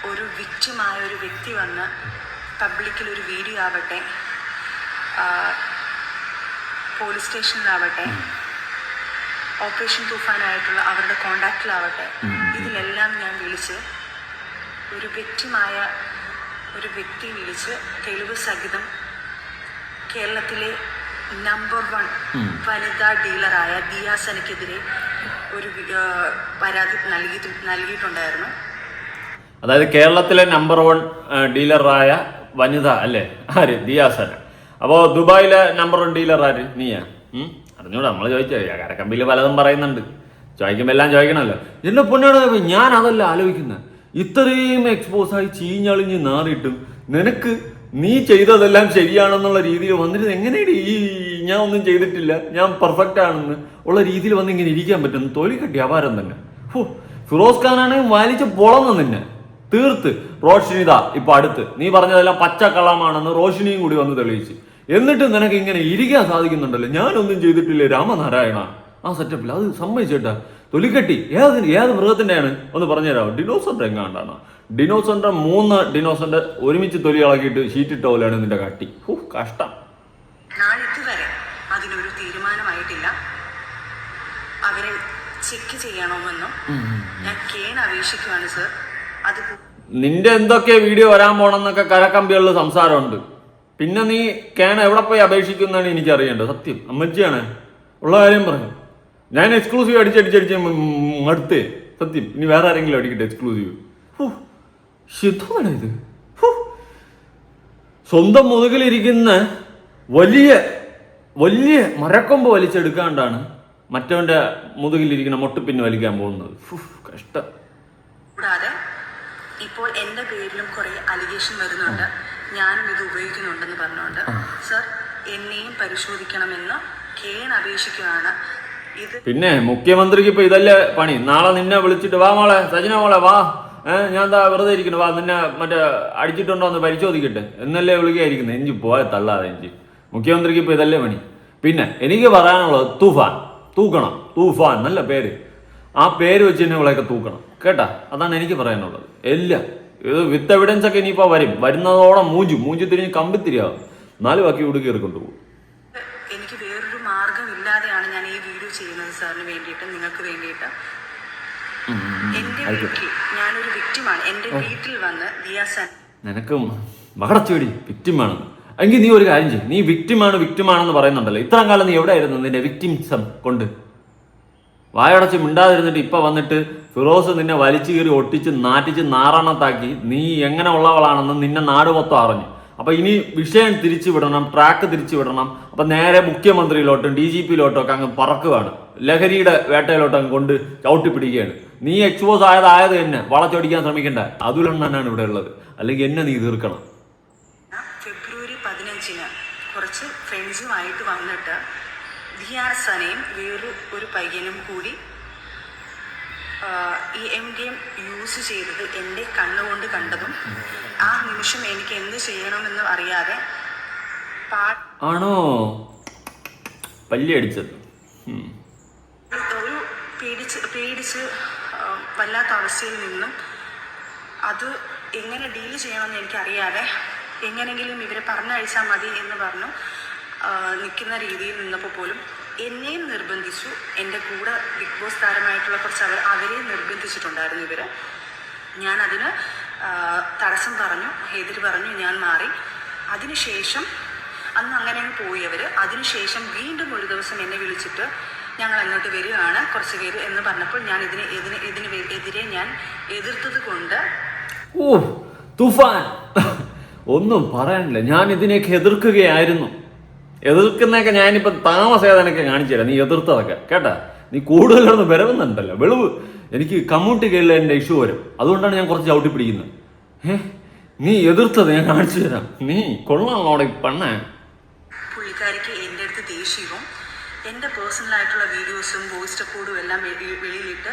Speaker 6: ഒരു വിക്ടിമായ ഒരു വ്യക്തി വന്ന് പബ്ലിക്കിൽ ഒരു വീഡിയോ ആവട്ടെ, പോലീസ് സ്റ്റേഷനിലാവട്ടെ, ഓപ്പറേഷൻ തൂഫാനായിട്ടുള്ള അവരുടെ കോണ്ടാക്റ്റിലാവട്ടെ, ഇതിലെല്ലാം ഞാൻ വിളിച്ച് ഒരു വ്യക്തിമായ ഒരു വ്യക്തി വിളിച്ച് തെളിവ് സഹിതം കേരളത്തിലെ നമ്പർ 1 വനിതാ ഡീലറായ ദിയാസനയ്ക്കെതിരെ ഒരു പരാതി നൽകിയിട്ടുണ്ടായിരുന്നു.
Speaker 4: അതായത് കേരളത്തിലെ നമ്പർ 1 ഡീലറായ വനിത അല്ലേ, ആര്? ദിയാസന. അപ്പോൾ ദുബായിലെ നമ്പർ 1 ഡീലർ ആര്? നീയാ? അറിഞ്ഞൂടാ, നമ്മൾ ചോദിച്ചോ. കരക്കമ്പിയിൽ പലതും പറയുന്നുണ്ട്, ചോദിക്കുമ്പോൾ എല്ലാം ചോദിക്കണമല്ലോ. എന്നെ പൊന്നാണ്, ഞാൻ അതല്ല ആലോചിക്കുന്നത്. ഇത്രയും എക്സ്പോസായി ചീഞ്ഞളിഞ്ഞ് നാറിയിട്ടും നിനക്ക് നീ ചെയ്തതെല്ലാം ശരിയാണെന്നുള്ള രീതിയിൽ വന്നിട്ട് എങ്ങനെയാണ് ഈ ഞാൻ ഒന്നും ചെയ്തിട്ടില്ല, ഞാൻ പെർഫെക്റ്റ് ആണെന്ന് ഉള്ള രീതിയിൽ വന്ന് ഇങ്ങനെ ഇരിക്കാൻ പറ്റുന്നു? തൊലി കട്ടി അപാരം തന്നെ. ഫിറോസ് ഖാനാണെങ്കിൽ വലിച്ച് പൊളന്നു നിന്നെ തീർത്ത്. റോഷിനിത ഇപ്പൊ അടുത്ത് നീ പറഞ്ഞതെല്ലാം പച്ചക്കള്ളമാണെന്ന് റോഷിനിയും കൂടി വന്ന് തെളിയിച്ച്. എന്നിട്ട് നിനക്ക് ഇങ്ങനെ ഇരിക്കാൻ സാധിക്കുന്നുണ്ടല്ലോ. ഞാനൊന്നും ചെയ്തിട്ടില്ലേ രാമനാരായണ ആ സെറ്റപ്പിൽ. അത് സമ്മതിച്ചേട്ടാ. തൊലിക്കെട്ടി ഏത് മൃഗത്തിൻ്റെയാണ് ഒന്ന് പറഞ്ഞുതരാമോ? ഡിനോസറിന്റെ എങ്ങാണ്ടാണ്. ഡിനോസറിന്റെ 3 ഡിനോസറിന്റെ ഒരുമിച്ച് തൊലി ഇളക്കിയിട്ട് ഷീറ്റിട്ട പോലെയാണ് നിന്റെ കട്ടി. കഷ്ടം.
Speaker 6: നാളിതുവരെ അതിനൊരു തീരുമാനമായിട്ടില്ല. അവരെ ചെക്ക് ചെയ്യണമെന്നും ഞാൻ അപേക്ഷിക്കുവാണ് സർ. അത്
Speaker 4: നിന്റെ എന്തൊക്കെ വീഡിയോ വരാൻ പോണെന്നൊക്കെ കരക്കമ്പികളിൽ സംസാരമുണ്ട്. പിന്നെ നീ എവിടെ പോയി അപേക്ഷിക്കുന്നതാണ് എനിക്കറിയേണ്ടത്. സത്യം അമ്മച്ചിയാണ് ഉള്ള കാര്യം പറഞ്ഞു. ഞാൻ എക്സ്ക്ലൂസീവ് അടിച്ചടിച്ചടിച്ച് അടുത്തേ സത്യം. ഇനി വേറെ ആരെങ്കിലും അടിക്കട്ടെ എക്സ്ക്ലൂസീവ്. ശുദ്ധമാണ് ഇത്. സ്വന്തം മുതുകിലിരിക്കുന്ന വലിയ വലിയ മരക്കൊമ്പ് വലിച്ചെടുക്കാണ്ടാണ് മറ്റവന്റെ മുതുകിലിരിക്കുന്ന മൊട്ടുപിന്ന് വലിക്കാൻ പോകുന്നത്. കഷ്ടം.
Speaker 6: കൂടാതെ ഇപ്പോൾ എൻ്റെ പേരിലും കുറെ അലിഗേഷൻ വരുന്നുണ്ട്, ഞാനും ഇത് ഉപയോഗിക്കുന്നുണ്ടെന്ന് പറഞ്ഞുകൊണ്ട്. സർ, എന്നെയും പരിശോധിക്കണമെന്ന് അപേക്ഷിക്കുകയാണ്.
Speaker 4: പിന്നെ മുഖ്യമന്ത്രിക്ക് ഇപ്പൊ ഇതല്ലേ പണി. നാളെ നിന്നെ വിളിച്ചിട്ട് വാ മോളെ, സജിന മോളെ വാ, ഞാൻ എന്താ വെറുതെ ഇരിക്കുന്നു, വാ നിന്നെ മറ്റേ അടിച്ചിട്ടുണ്ടോ എന്ന് പരിശോധിക്കട്ടെ എന്നല്ലേ വിളിക്കായിരിക്കുന്നത്. എനിക്ക് പോയ തള്ളാതെ എനിക്ക്. മുഖ്യമന്ത്രിക്ക് ഇപ്പൊ ഇതല്ലേ പണി. പിന്നെ എനിക്ക് പറയാനുള്ളത് തൂഫാൻ, തൂക്കണം. തൂഫാൻ നല്ല പേര്. ആ പേര് വെച്ച് തന്നെ ഇവളെയൊക്കെ തൂക്കണം കേട്ടാ. അതാണ് എനിക്ക് പറയാനുള്ളത്. എല്ലാം ഇത് വിത്ത് എവിഡൻസ് ഒക്കെ ഇനിയിപ്പോ വരുന്നതോടെ മൂഞ്ചി തിരിഞ്ഞ് കമ്പിത്തിരിയാവും. 4 ബാക്കി ഉടുക്കി ഇറക്കൊണ്ടുപോകും.
Speaker 6: എനിക്ക് വേറൊരു മാർഗമില്ലാതെയാണ് ഞാൻ ഈ വീഡിയോ ചെയ്യുന്നത് സാറിന് വേണ്ടിയിട്ട്, നിങ്ങൾക്ക് വേണ്ടിയിട്ട്. എന്റെ വീട്ടിൽ ഞാനൊരു വിക്ടിമാണ്. എന്റെ വീട്ടിൽ വന്ന് ദിയാസൻ
Speaker 4: നിനക്ക് മകടച്ചേടി വിക്ടിമാണെന്ന്. എങ്കിൽ നീ ഒരു കാര്യം ചെയ്യും. നീ വിക്ടിമാണെന്ന് പറയുന്നുണ്ടല്ലോ, ഇത്രയും കാലം നീ എവിടെ ആയിരുന്നു നിന്റെ വിക്ടിമിസം കൊണ്ട്? വായടച്ച് മിണ്ടാതിരുന്നിട്ട് ഇപ്പൊ വന്നിട്ട് ഫിറോസ് നിന്നെ വലിച്ചു കീറി ഒട്ടിച്ച് നാറ്റിച്ച് നാറാണത്താക്കി നീ എങ്ങനെ ഉള്ളവളാണെന്ന് നിന്നെ നാട് മൊത്തം അറിഞ്ഞു. അപ്പൊ ഇനി വിഷയം തിരിച്ചു വിടണം, ട്രാക്ക് തിരിച്ചു വിടണം. അപ്പൊ നേരെ മുഖ്യമന്ത്രിയിലോട്ടും DGP-ലോട്ടും ഒക്കെ അങ്ങ് പറക്കുകയാണ്, ലഹരിയുടെ വേട്ടയിലോട്ട് അങ്ങ് കൊണ്ട് ചവിട്ടിപ്പിടിക്കുകയാണ്. നീ എക്സ്പോസ് ആയത് തന്നെ വളച്ചൊടിക്കാൻ ശ്രമിക്കണ്ട. അതുകൊണ്ടാണ് ഇവിടെ ഉള്ളത്, അല്ലെങ്കിൽ എന്നെ നീ തീർക്കണം.
Speaker 6: ഫെബ്രുവരി 15-ന് കുറച്ച് ഫ്രണ്ട്സുമായിട്ട് വന്നിട്ട് ദിയാർ സനയും ഒരു പയ്യനും കൂടി ഈ MDM യൂസ് ചെയ്തത് എൻ്റെ കണ്ണുകൊണ്ട് കണ്ടതും ആ നിമിഷം എനിക്ക് എന്ത് ചെയ്യണമെന്ന് അറിയാതെ
Speaker 4: ആണോ പല്ലിയടിച്ചത്?
Speaker 6: ഒരു പേടിച്ച് വല്ലാത്ത അവസ്ഥയിൽ നിന്നും അത് എങ്ങനെ ഡീൽ ചെയ്യണമെന്ന് എനിക്കറിയാതെ എങ്ങനെയെങ്കിലും ഇവരെ പറഞ്ഞയച്ചാൽ മതി എന്ന് പറഞ്ഞു നിൽക്കുന്ന രീതിയിൽ നിന്നപ്പോൾ പോലും എന്നെയും നിർബന്ധിച്ചു. എൻ്റെ കൂടെ ബിഗ് ബോസ് താരമായിട്ടുള്ള കുറച്ച് അവരെയും നിർബന്ധിച്ചിട്ടുണ്ടായിരുന്നു ഇവർ. ഞാനതിന് തടസ്സം പറഞ്ഞു, എതിര് പറഞ്ഞു, ഞാൻ മാറി. അതിനുശേഷം അന്ന് അങ്ങനെ പോയി അവർ. അതിനുശേഷം വീണ്ടും ഒരു ദിവസം എന്നെ വിളിച്ചിട്ട് ഞങ്ങൾ അങ്ങോട്ട് വരികയാണ് കുറച്ച് പേര് എന്ന് പറഞ്ഞപ്പോൾ ഞാൻ ഇതിനെതിരെ ഞാൻ എതിർത്തത് കൊണ്ട്
Speaker 4: തുഫാൻ ഒന്നും പറയാനില്ല. ഞാൻ ഇതിനെയൊക്കെ എതിർക്കുകയായിരുന്നു. എതിർക്കുന്നതൊക്കെ ഞാനിപ്പോ താമസേതനൊക്കെ കാണിച്ചു തരാം. നീ എതിർത്തതൊക്കെ കേട്ടാ. നീ കൂടുതലൊന്നും വരവുന്നുണ്ടല്ലോ, വെളിവ്. എനിക്ക് കമ്മ്യൂണിറ്റി കീഴിൽ എൻ്റെ ഇഷ്യൂ വരും, അതുകൊണ്ടാണ് ഞാൻ കുറച്ച് ചവിട്ടി പിടിക്കുന്നത്. നീ എതിർത്തത് ഞാൻ കാണിച്ചു തരാം. നീ കൊള്ളാമോടെ പെണ്ണേ.
Speaker 6: പുള്ളിക്കാരിക്ക് എൻ്റെ അടുത്ത് ദേഷ്യവും എൻ്റെ പേഴ്സണലായിട്ടുള്ള വീഡിയോസും വോയിസ് റെക്കോർഡും എല്ലാം വെളിയിലിട്ട്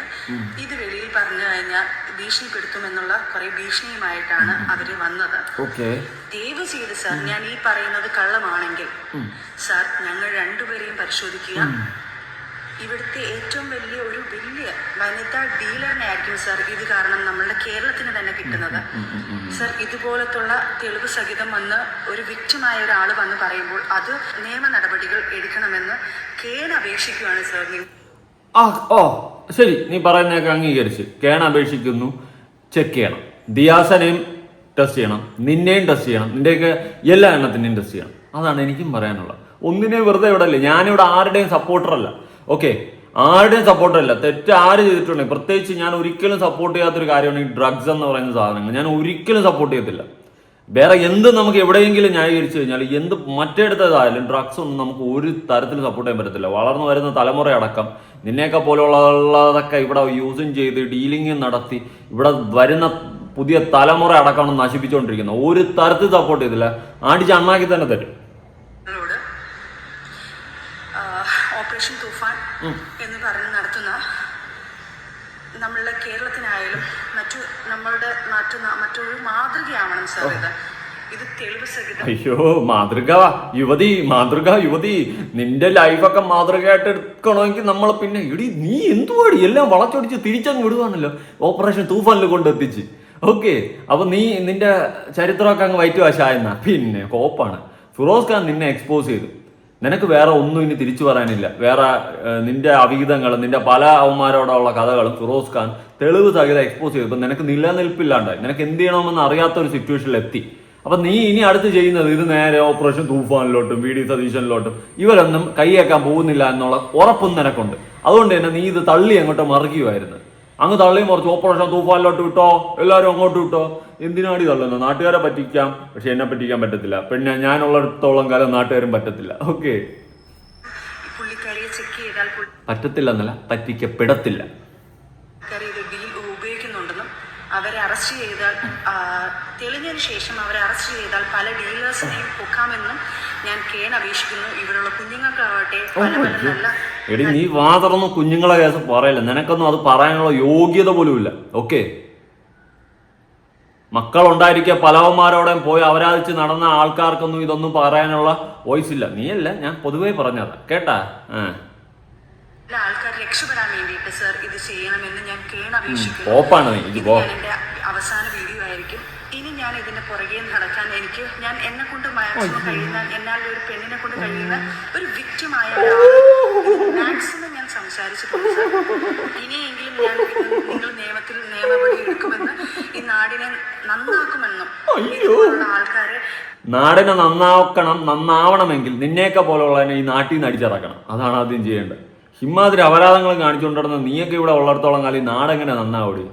Speaker 6: ഇത് വെളിയിൽ പറഞ്ഞു കഴിഞ്ഞാൽ ഭീഷണിപ്പെടുത്തുമെന്നുള്ള കുറെ ഭീഷണിയുമായിട്ടാണ് അവര് വന്നത്. ദയവ് ചെയ്ത് സാർ, ഞാൻ ഈ പറയുന്നത് കള്ളമാണെങ്കിൽ സാർ ഞങ്ങൾ രണ്ടുപേരെയും പരിശോധിക്കുക. ഇവിടുത്തെ ഏറ്റവും വലിയ വനിതാ ഡീലറിനെ ആയിരിക്കും സാർ ഇത് കാരണം നമ്മളുടെ കേരളത്തിന് തന്നെ കിട്ടുന്നത്. സാർ ഇതുപോലത്തുള്ള തെളിവ് സഹിതം വന്ന് ഒരു വിക്ടിമായ ഒരാൾ വന്ന് പറയുമ്പോൾ അത് നിയമ നടപടികൾ എടുക്കണമെന്ന് അപേക്ഷിക്കുകയാണ് സാർ.
Speaker 4: ശരി, നീ പറയുന്നതൊക്കെ അംഗീകരിച്ച് അപേക്ഷിക്കുന്നു. ചെക്ക് ചെയ്യണം, ദിയാസനെയും ടെസ്റ്റ് ചെയ്യണം, നിന്നെയും ടെസ്റ്റ് ചെയ്യണം, നിന്റെയൊക്കെ എല്ലാ എണ്ണത്തിനെയും ടെസ്റ്റ് ചെയ്യണം. അതാണ് എനിക്കും പറയാനുള്ളത്. ഒന്നിനെയും വെറുതെ വിടല്ലേ. ഞാനിവിടെ ആരുടെയും സപ്പോർട്ടറല്ല. ഓക്കെ, ആരുടെയും സപ്പോർട്ടല്ല. തെറ്റ് ആര് ചെയ്തിട്ടുണ്ടെങ്കിൽ, പ്രത്യേകിച്ച് ഞാൻ ഒരിക്കലും സപ്പോർട്ട് ചെയ്യാത്തൊരു കാര്യമാണ് ഈ ഡ്രഗ്സ് എന്ന് പറയുന്ന സാധനങ്ങൾ. ഞാൻ ഒരിക്കലും സപ്പോർട്ട് ചെയ്യത്തില്ല. വേറെ എന്ത് നമുക്ക് എവിടെയെങ്കിലും ന്യായീകരിച്ചു കഴിഞ്ഞാൽ, എന്ത് മറ്റെടുത്തതായാലും ഡ്രഗ്സ് ഒന്നും നമുക്ക് ഒരു തരത്തിലും സപ്പോർട്ട് ചെയ്യാൻ പറ്റത്തില്ല. വളർന്നു വരുന്ന തലമുറ അടക്കം നിന്നെയൊക്കെ പോലുള്ളതൊക്കെ ഇവിടെ യൂസും ചെയ്ത് ഡീലിംഗ് നടത്തി ഇവിടെ വരുന്ന പുതിയ തലമുറ അടക്കമാണ് നശിപ്പിച്ചുകൊണ്ടിരിക്കുന്നത്. ഒരു തരത്തിൽ സപ്പോർട്ട് ചെയ്തില്ല. ആടിച്ച് അണ്ണാക്കി തന്നെ തരും.
Speaker 6: ഓപ്പറേഷൻ തൂഫാൻ എന്ന് പറഞ്ഞ് നടത്തുന്ന നമ്മളുടെ കേരളത്തിനായാലും മറ്റൊരു മാതൃകയാവണം സാർ. ഇത് തെളിവ് സഹിതം.
Speaker 4: അയ്യോ മാതൃക യുവതി നിന്റെ ലൈഫൊക്കെ മാതൃകയായിട്ട് എടുക്കണമെങ്കിൽ നമ്മൾ പിന്നെ നീ എന്തുവാടി എല്ലാം വളച്ചൊടിച്ച് തിരിച്ചങ്ങ് വിടുവാണല്ലോ ഓപ്പറേഷൻ തൂഫാനിൽ കൊണ്ടെത്തിച്ച്. ഓക്കെ, അപ്പൊ നീ നിന്റെ ചരിത്രമൊക്കെ അങ്ങ് വയറ്റ് വശായെന്നാ. പിന്നെ കോപ്പാണ്. ഫിറോസ് ഖാൻ നിന്നെ എക്സ്പോസ് ചെയ്തു. നിനക്ക് വേറെ ഒന്നും ഇനി തിരിച്ചു പറയാനില്ല. വേറെ നിന്റെ അവിഹിതങ്ങളും നിന്റെ പല അവന്മാരോടുള്ള കഥകളും ഫിറോസ് ഖാൻ തെളിവ് സഹിതം എക്സ്പോസ് ചെയ്തപ്പോൾ നിനക്ക് നിലനിൽപ്പില്ലാണ്ടായി. നിനക്ക് എന്ത് ചെയ്യണമെന്ന് അറിയാത്ത ഒരു സിറ്റുവേഷനിൽ എത്തി. അപ്പൊ നീ ഇനി അടുത്ത് ചെയ്യുന്നത് ഇത് നേരെ ഓപ്പറേഷൻ തൂഫാനിലോട്ടും VD സതീശനിലോട്ടും ഇവരൊന്നും കൈയേക്കാൻ പോകുന്നില്ല എന്നുള്ള ഉറപ്പും നിനക്കുണ്ട്. അതുകൊണ്ട് തന്നെ നീ ഇത് തള്ളി അങ്ങോട്ട് മറിക്കുമായിരുന്നു. അങ്ങ് തള്ളിയും കുറച്ച് ഓപ്പറേഷൻ തൂഫാനിലോട്ട് വിട്ടോ, എല്ലാവരും അങ്ങോട്ട് വിട്ടോ. എന്തിനാടി തള്ളുന്നത്? നാട്ടുകാരെ പറ്റിക്കാം, പക്ഷെ എന്നെ പറ്റിക്കാൻ പറ്റത്തില്ല. പിന്നെ ഞാനുള്ളിടത്തോളം കാലം നാട്ടുകാരും പറ്റത്തില്ല. ഓക്കെ, പറ്റത്തില്ല എന്നല്ല, പറ്റിക്കപ്പെടത്തില്ല.
Speaker 6: ഉപയോഗിക്കുന്നുണ്ടെന്നും അവരെ അറസ്റ്റ് ചെയ്താൽ തെളിഞ്ഞതിന് ശേഷം അവരെ അറസ്റ്റ് ചെയ്താൽ പല ഡീലേഴ്സിനെയും പൊക്കാമെന്നും ഞാൻ അപേക്ഷിക്കുന്നു. ഇവിടെയുള്ള കുഞ്ഞുങ്ങൾക്കാവട്ടെ
Speaker 4: എടി നീ വാതറന്ന് കുഞ്ഞുങ്ങളെ കേസ് പറയല്ല. നിനക്കൊന്നും അത് പറയാനുള്ള യോഗ്യത പോലും ഇല്ല. ഓക്കെ, മക്കളുണ്ടായിരിക്കുക പലവന്മാരോടെയും പോയി അവരാധിച്ച് നടന്ന ആൾക്കാർക്കൊന്നും ഇതൊന്നും പറയാനുള്ള വോയിസ് ഇല്ല. നീയല്ല, ഞാൻ പൊതുവേ പറഞ്ഞതാ. കേട്ടാ?
Speaker 6: ആൾക്കാർ രക്ഷപ്പെടാൻ വേണ്ടിയിട്ട് സർ ഇത് ചെയ്യണമെന്ന് ഞാൻ അപേക്ഷിക്കുന്നു.
Speaker 4: എന്റെ
Speaker 6: അവസാന വീഡിയോ ആയിരിക്കും. ഇനി ഞാൻ ഇതിന്റെ പുറകെ നടക്കാൻ ഞാൻ എന്നെ കൊണ്ട് മാക്സിമം കഴിയുന്ന, എന്നാൽ ഒരു പെണ്ണിനെ കൊണ്ട് കഴിയുന്ന ഒരു വിക്ടിമായ മാക്സിമം ഞാൻ സംസാരിച്ചിട്ടുണ്ട് സർ. ഇനിയെങ്കിലും ഞാൻ നിങ്ങൾ നിയമപടി എടുക്കുമെന്ന്, ഈ നാടിനെ നന്നാക്കുമെന്നും ആൾക്കാരെ
Speaker 4: നാടിനെ നന്നാവണമെങ്കിൽ നിന്നെയൊക്കെ പോലുള്ളതിനെ ഈ നാട്ടിൽ നിന്ന് അടിച്ചിറക്കണം. അതാണ് ആദ്യം ചെയ്യേണ്ടത്. ഇമാതിരി അപരാധങ്ങൾ കാണിച്ചുകൊണ്ടിരുന്ന നീയൊക്കെ ഇവിടെ ഉള്ളിടത്തോളം കാലം ഈ നാടെങ്ങനെ നന്നാവൂടി?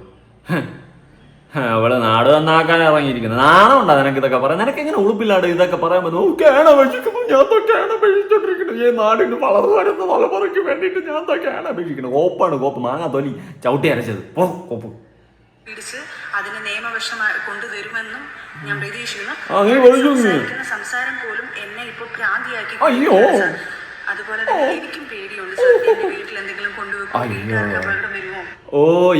Speaker 4: അവള് നാട് നന്നാക്കാൻ ഇറങ്ങിയിരിക്കുന്നത്. നാണമുണ്ടോ നിനക്ക് ഇതൊക്കെ പറയാം? നിനക്ക് എങ്ങനെ ഉളുപ്പില്ലാണ്ട് ഇതൊക്കെ പറയാൻ പറ്റും? കേണപേക്ഷിക്കുന്നു, ഞാൻ കേണപേക്ഷിച്ചോണ്ടിരിക്കുന്നു. ഈ നാടിന് വളർന്നു വരുന്ന തലമുറയ്ക്ക് വേണ്ടിയിട്ട് ഞാൻ കേണപേക്ഷിക്കുന്നു. കോപ്പാണ് കോപ്പ്, മാങ്ങാ തൊലി ചവിട്ടി അരച്ചത്. കോപ്പ്
Speaker 6: പിടിച്ച് അതിനെ നിയമവശം കൊണ്ടുവരുമെന്നും ഞാൻ പ്രതീക്ഷിക്കുന്നു. സംസാരം പോലും എന്നെ ഇപ്പൊ ഭ്രാന്തിയാക്കി. അതുപോലെ തന്നെ എനിക്കും പേടിയുണ്ട് സർ, എന്റെ വീട്ടിൽ എന്തെങ്കിലും കൊണ്ടുവെക്കുമോ?
Speaker 4: ഓ,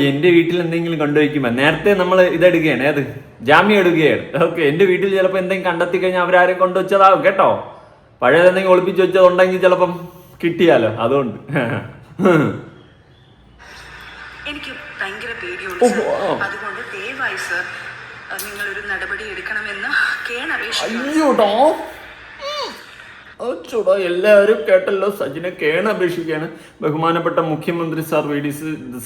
Speaker 4: എന്റെ വീട്ടിൽ എന്തെങ്കിലും കൊണ്ടുവയ്ക്കുമ്പോ നേരത്തെ നമ്മൾ ഇതെടുക്കുകയാണ്, ഏത് ജാമ്യം എടുക്കുകയാണ്. ഓക്കെ, എന്റെ വീട്ടിൽ ചിലപ്പോൾ എന്തെങ്കിലും കണ്ടെത്തി കഴിഞ്ഞാൽ അവരാരും കൊണ്ടുവച്ചതാവും കേട്ടോ. പഴയതെന്തെങ്കിലും ഒളിപ്പിച്ച് വെച്ചതുണ്ടെങ്കിൽ ചിലപ്പം കിട്ടിയാലോ, അതുകൊണ്ട്.
Speaker 6: എനിക്ക് ഭയങ്കര പേടിയുണ്ട് സർ. അതുകൊണ്ട് ദയവായി സർ നിങ്ങളൊരു നടപടി എടുക്കണമെന്ന്
Speaker 4: അയ്യോട്ടോ ചൂടോ, എല്ലാവരും കേട്ടല്ലോ. സജിനെ കേണപേക്ഷിക്കുകയാണ്. ബഹുമാനപ്പെട്ട മുഖ്യമന്ത്രി സാർ വി.ഡി.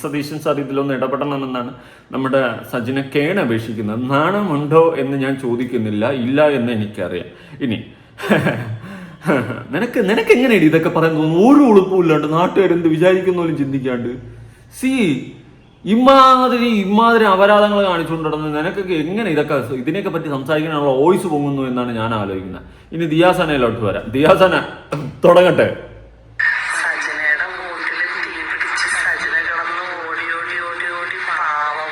Speaker 4: സതീശൻ സാർ ഇതിലൊന്ന് ഇടപെടണമെന്നാണ് നമ്മുടെ സജിനെ കേണപേക്ഷിക്കുന്നത്. നാണമുണ്ടോ എന്ന് ഞാൻ ചോദിക്കുന്നില്ല, ഇല്ല എന്ന് എനിക്കറിയാം. ഇനി നിനക്ക് എങ്ങനെയാണ് ഇതൊക്കെ പറയാൻ തോന്നുന്നു? ഒരു ഉളുപ്പുമില്ലാണ്ട് നാട്ടുകാരെന്ത് വിചാരിക്കുന്നോലും ചിന്തിക്കാണ്ട്. ഇമാതിരി അപരാധങ്ങൾ കാണിച്ചുകൊണ്ടിരുന്നത് നിനക്കൊക്കെ എങ്ങനെ ഇതിനെയൊക്കെ പറ്റി സംസാരിക്കാനുള്ള വോയിസ് പൊങ്ങുന്നു എന്നാണ് ഞാൻ ആലോചിക്കുന്നത്. ഇനി ദിയാസനയിലോട്ട് വരാം. ദിയാസന തുടങ്ങട്ടെ.
Speaker 3: സജനയുടെ മൂട്ടിൽ തീ പിടിച്ച് സജന കിടന്ന് ഓടി ഓടി ഓടി ഓടി പാവം.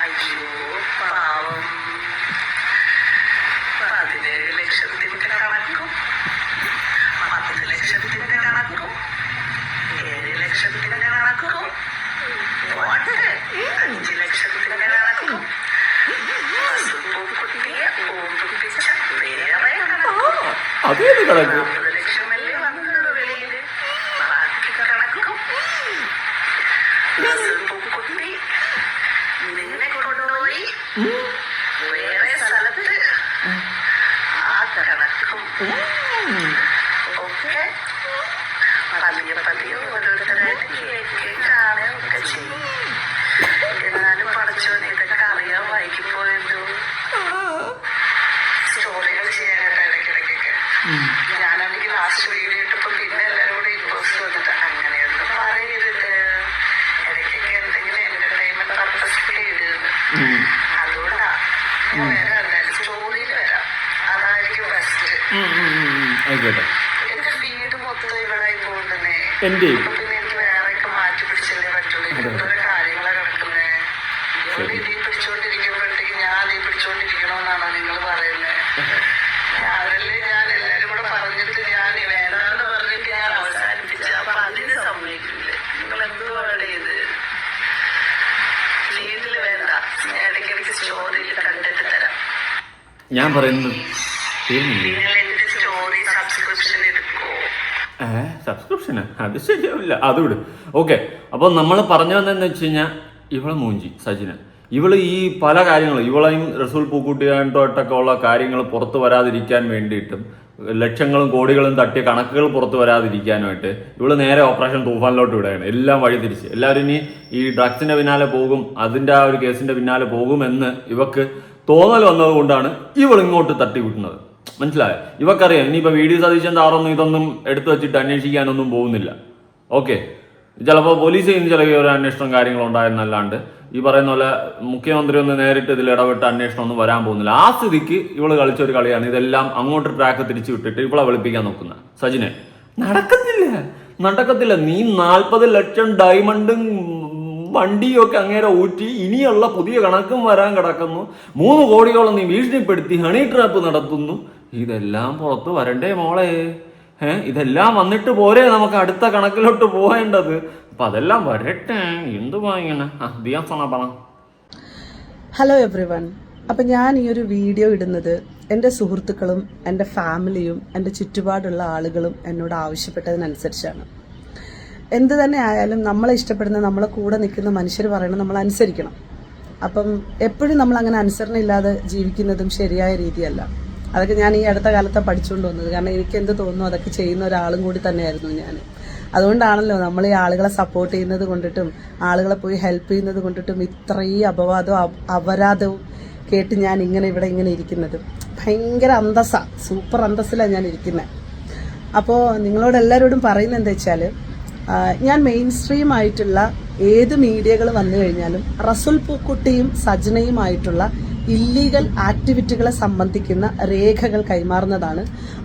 Speaker 3: അയ്യോ പാവം. 17 ലക്ഷത്തിന്റെ കണക്കും 10 ലക്ഷത്തിന്റെ കണക്കും 7 ലക്ഷത്തിന്റെ കണക്കും 5 ലക്ഷത്തിന്റെ കണക്കും കുട്ടിയെ ഓർപ്പിച്ച വേറെ
Speaker 4: അതേത് കണക്ക്?
Speaker 3: 40 ലക്ഷമല്ലേ വന്നത് വെളിയില്. ബാക്കി കണക്കും കുട്ടി നിന്നെ കൊണ്ടുപോയി വേറെ സ്ഥലത്ത് ആ കണക്കും ഒക്കെ പതിയെ ഓരോരുത്തരായിട്ട് കേൾക്കുകയൊക്കെ ചെയ്യും. എന്നാലും പഠിച്ചോനെ ഇതൊക്കെ അറിയാൻ വായിക്കുമ്പോഴെന്തോ സ്റ്റോറികൾ ചെയ്യാനായിട്ട് ഇടയ്ക്കിടയ്ക്കൊക്കെ. ഞാനാണെങ്കിൽ ലാസ്റ്റ് വീഡിയോ ഇട്ടപ്പോൾ പിന്നെ എല്ലാവരും കൂടെ ഇൻട്രസ്റ്റ് വന്നിട്ട് അങ്ങനെയൊന്നും പറയരുത്, ഇടയ്ക്കൊക്കെ എന്തെങ്കിലും എന്റർടൈൻമെന്റ് പർപ്പസ് ചെയ്തിരുന്നു. അതുകൊണ്ടാ ഞാൻ വേറെ സ്റ്റോറിയിൽ വരാം, അതായിരിക്കും ബെസ്റ്റ്. എന്റെ വീട് മൊത്തം ഇവിടെ പോകുന്നേ, പിന്നെ എനിക്ക് വേറെയൊക്കെ മാറ്റി പിടിച്ചല്ലേ പറ്റുള്ളൂ. ഇതുപോലെ കാര്യങ്ങളെ കിടക്കുന്നേ. നീ പിടിച്ചോണ്ടിരിക്കുമ്പോഴത്തേക്ക് ഞാൻ നീ പിടിച്ചോണ്ടിരിക്കണമെന്നാണോ നിങ്ങൾ പറയുന്നത്? അവരല്ലേ ഞാൻ എല്ലാരും കൂടെ പറഞ്ഞിട്ട് ഞാൻ വേണ്ടാന്ന് പറഞ്ഞിട്ട് ഞാൻ അവസാനിപ്പിച്ച. അപ്പൊ അതിന് സമ്മതിക്കില്ലേ? നിങ്ങൾ എന്തുവാണ് ഇത്? വീട്ടിൽ വേണ്ട, ഞാൻ ഇടയ്ക്കിടയ്ക്ക് സ്റ്റോറിയിൽ കണ്ടിട്ട് തരാം.
Speaker 4: ഞാൻ പറയുന്നത്
Speaker 3: നിങ്ങൾ എന്റെ സ്റ്റോറി സബ്സ്ക്രിപ്ഷൻ എടുക്കോ?
Speaker 4: സബ്സ്ക്രിപ്ഷന് അത് ശരിയാവില്ല, അത് വിടും. ഓക്കെ, അപ്പോൾ നമ്മൾ പറഞ്ഞു വന്നതെന്ന് വെച്ച് കഴിഞ്ഞാൽ ഇവളെ മൂഞ്ചി സജിന, ഇവള് ഈ പല കാര്യങ്ങളും ഇവളെയും റസൂൽ പൂക്കുട്ടിയായിട്ടൊക്കെ ഉള്ള കാര്യങ്ങൾ പുറത്തു വരാതിരിക്കാൻ വേണ്ടിയിട്ടും ലക്ഷങ്ങളും കോടികളും തട്ടിയ കണക്കുകൾ പുറത്തു വരാതിരിക്കാനുമായിട്ട് ഇവള് നേരെ ഓപ്പറേഷൻ തൂഫാനിലോട്ട് വിടുകയാണ്. എല്ലാം വഴി തിരിച്ച് എല്ലാവരും ഇനി ഈ ഡ്രഗ്സിന്റെ പിന്നാലെ പോകും, അതിന്റെ ആ ഒരു കേസിന്റെ പിന്നാലെ പോകുമെന്ന് ഇവക്ക് തോന്നൽ വന്നത് കൊണ്ടാണ് ഇവൾ ഇങ്ങോട്ട് തട്ടി വിട്ടുന്നത്. മനസ്സിലായോ? ഇവക്കറിയാം ഇനിയിപ്പോൾ വി.ഡി. സതീശൻ സാറൊന്നും ഇതൊന്നും എടുത്തു വെച്ചിട്ട് അന്വേഷിക്കാനൊന്നും പോകുന്നില്ല. ഓക്കെ, ചിലപ്പോൾ പോലീസിൽ നിന്ന് ചില ഒരു അന്വേഷണം കാര്യങ്ങളുണ്ടായെന്നല്ലാണ്ട് ഈ പറയുന്ന പോലെ മുഖ്യമന്ത്രി ഒന്ന് നേരിട്ട് ഇതിൽ ഇടപെട്ട് അന്വേഷണം ഒന്നും വരാൻ പോകുന്നില്ല. ആ സ്ഥിതിക്ക് ഇവള് കളിച്ചൊരു കളിയാണ് ഇതെല്ലാം അങ്ങോട്ട് ട്രാക്ക് തിരിച്ചു വിട്ടിട്ട് ഇവളെ വെളുപ്പിക്കാൻ നോക്കുന്ന സജിനെ. നടക്കത്തില്ല. നീ 40 ലക്ഷം ഡയമണ്ടും വണ്ടിയും ഒക്കെ അങ്ങേരെ ഊറ്റി ഇനിയുള്ള പുതിയ കണക്കും വരാൻ കിടക്കുന്നു. 3 കോടിയോളം നീ ഭീഷണിപ്പെടുത്തി ഹണി ട്രാപ്പ് നടത്തുന്നു. ഇതെല്ലാം പുറത്ത് വരണ്ടേ മോളെ? ഇതെല്ലാം വന്നിട്ട് പോരെ നമുക്ക് അടുത്ത കണക്കിലോട്ട് പോകേണ്ടത്? അപ്പൊ അതെല്ലാം വരട്ടെ. എന്തുവാ ഇങ്ങനെ? ദിയാസന പറ.
Speaker 7: Hello everyone. അപ്പം ഞാൻ ഈ ഒരു വീഡിയോ ഇടുന്നത് എൻ്റെ സുഹൃത്തുക്കളും എൻ്റെ ഫാമിലിയും എൻ്റെ ചുറ്റുപാടുള്ള ആളുകളും എന്നോട് ആവശ്യപ്പെട്ടതിനനുസരിച്ചാണ്. എന്ത് തന്നെ ആയാലും നമ്മളെ ഇഷ്ടപ്പെടുന്ന നമ്മളെ കൂടെ നിൽക്കുന്ന മനുഷ്യർ പറയണം നമ്മൾ അനുസരിക്കണം. അപ്പം എപ്പോഴും നമ്മൾ അങ്ങനെ അനുസരണയില്ലാതെ ജീവിക്കുന്നതും ശരിയായ രീതിയല്ല. അതൊക്കെ ഞാൻ ഈ അടുത്ത കാലത്താണ് പഠിച്ചുകൊണ്ട് വന്നത്. കാരണം എനിക്ക് എന്ത് തോന്നുന്നു അതൊക്കെ ചെയ്യുന്ന ഒരാളും കൂടി തന്നെയായിരുന്നു ഞാൻ. അതുകൊണ്ടാണല്ലോ നമ്മൾ ഈ ആളുകളെ സപ്പോർട്ട് ചെയ്യുന്നത് കൊണ്ടിട്ടും ആളുകളെ പോയി ഹെൽപ്പ് ചെയ്യുന്നത് കൊണ്ടിട്ടും ഇത്രയും അപവാദവും അപരാധവും കേട്ട് ഞാൻ ഇവിടെ ഇങ്ങനെ ഇരിക്കുന്നത്. ഭയങ്കര സൂപ്പർ അന്തസ്സിലാണ് ഞാൻ ഇരിക്കുന്നത്. അപ്പോൾ നിങ്ങളോട് എല്ലാവരോടും പറയുന്നത് എന്താ വെച്ചാൽ, ഞാൻ മെയിൻ സ്ട്രീം ആയിട്ടുള്ള ഏത് മീഡിയകൾ വന്നു കഴിഞ്ഞാലും റസുൽ പൂക്കുട്ടിയും സജ്നയുമായിട്ടുള്ള ഇല്ലീഗൽ ആക്ടിവിറ്റികളെ സംബന്ധിക്കുന്ന രേഖകൾ കൈമാറുന്നതാണ്.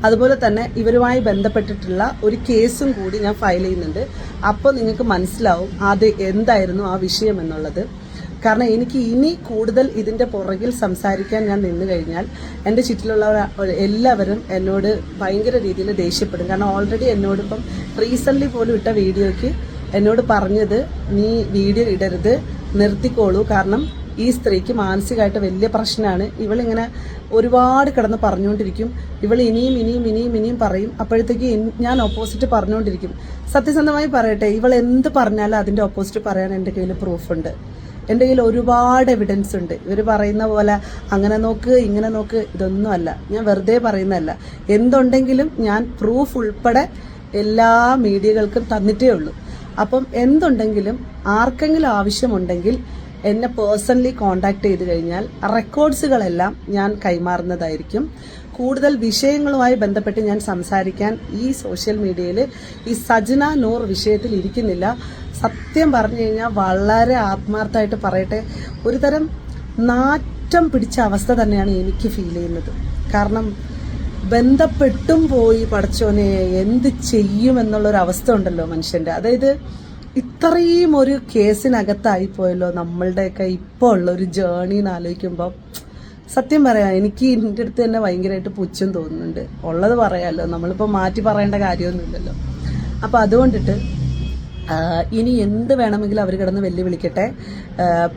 Speaker 7: അതുപോലെ തന്നെ ഇവരുമായി ബന്ധപ്പെട്ടിട്ടുള്ള ഒരു കേസും കൂടി ഞാൻ ഫയൽ ചെയ്യുന്നുണ്ട്. അപ്പോൾ നിങ്ങൾക്ക് മനസ്സിലാവും അത് എന്തായിരുന്നു ആ വിഷയം എന്നുള്ളത്. കാരണം എനിക്ക് ഇനി കൂടുതൽ ഇതിൻ്റെ പുറകിൽ സംസാരിക്കാൻ ഞാൻ നിന്നു കഴിഞ്ഞാൽ എൻ്റെ ചുറ്റിലുള്ള എല്ലാവരും എന്നോട് ഭയങ്കര രീതിയിൽ ദേഷ്യപ്പെടും. കാരണം ഓൾറെഡി എന്നോടിപ്പം റീസെൻ്റ്ലി പോലും ഇട്ട വീഡിയോയ്ക്ക് എന്നോട് പറഞ്ഞത് നീ വീഡിയോ ഇടരുത്, നിർത്തിക്കോളൂ, കാരണം ഈ സ്ത്രീക്ക് മാനസികമായിട്ട് വലിയ പ്രശ്നമാണ്. ഇവളിങ്ങനെ ഒരുപാട് കിടന്ന് പറഞ്ഞുകൊണ്ടിരിക്കും, ഇവൾ ഇനിയും പറയും. അപ്പോഴത്തേക്ക് ഞാൻ ഓപ്പോസിറ്റ് പറഞ്ഞുകൊണ്ടിരിക്കും. സത്യസന്ധമായി പറയട്ടെ, ഇവൾ എന്ത് പറഞ്ഞാലും അതിൻ്റെ ഓപ്പോസിറ്റ് പറയാൻ എൻ്റെ കയ്യിൽ പ്രൂഫുണ്ട്. എൻ്റെ കയ്യിൽ ഒരുപാട് എവിഡൻസ് ഉണ്ട്. ഇവർ പറയുന്ന പോലെ അങ്ങനെ നോക്ക് ഇങ്ങനെ നോക്ക് ഇതൊന്നുമല്ല, ഞാൻ വെറുതെ പറയുന്നതല്ല. എന്തുണ്ടെങ്കിലും ഞാൻ പ്രൂഫ് ഉൾപ്പെടെ എല്ലാ മീഡിയകൾക്കും തന്നിട്ടേ ഉള്ളൂ. അപ്പം എന്തുണ്ടെങ്കിലും ആർക്കെങ്കിലും ആവശ്യമുണ്ടെങ്കിൽ എന്നെ പേഴ്സണലി കോണ്ടാക്ട് ചെയ്ത് കഴിഞ്ഞാൽ റെക്കോർഡ്സുകളെല്ലാം ഞാൻ കൈമാറുന്നതായിരിക്കും. കൂടുതൽ വിഷയങ്ങളുമായി ബന്ധപ്പെട്ട് ഞാൻ സംസാരിക്കാൻ ഈ സോഷ്യൽ മീഡിയയിൽ ഈ സജ്ന നൂർ വിഷയത്തിൽ ഇരിക്കുന്നില്ല. സത്യം പറഞ്ഞു കഴിഞ്ഞാൽ വളരെ ആത്മാർത്ഥമായിട്ട് പറയട്ടെ, ഒരു തരം നാറ്റം പിടിച്ച അവസ്ഥ തന്നെയാണ് എനിക്ക് ഫീൽ ചെയ്യുന്നത്. കാരണം ബന്ധപ്പെട്ടും പോയി പടച്ചോനെ എന്ത് ചെയ്യുമെന്നുള്ളൊരവസ്ഥ ഉണ്ടല്ലോ മനുഷ്യൻ്റെ. അതായത് ഇത്രയും ഒരു കേസിനകത്തായിപ്പോയല്ലോ നമ്മളുടെയൊക്കെ ഇപ്പോൾ ഉള്ള ഒരു ജേർണി എന്ന് ആലോചിക്കുമ്പോൾ സത്യം പറയാം എനിക്ക് എൻ്റെ അടുത്ത് തന്നെ ഭയങ്കരമായിട്ട് പുച്ഛം തോന്നുന്നുണ്ട്. ഉള്ളത് പറയാമല്ലോ, നമ്മളിപ്പോൾ മാറ്റി പറയേണ്ട കാര്യമൊന്നുമില്ലല്ലോ. അപ്പോൾ അതുകൊണ്ടിട്ട് ഇനി എന്ത് വേണമെങ്കിലും അവർ കിടന്ന് വെല്ലുവിളിക്കട്ടെ.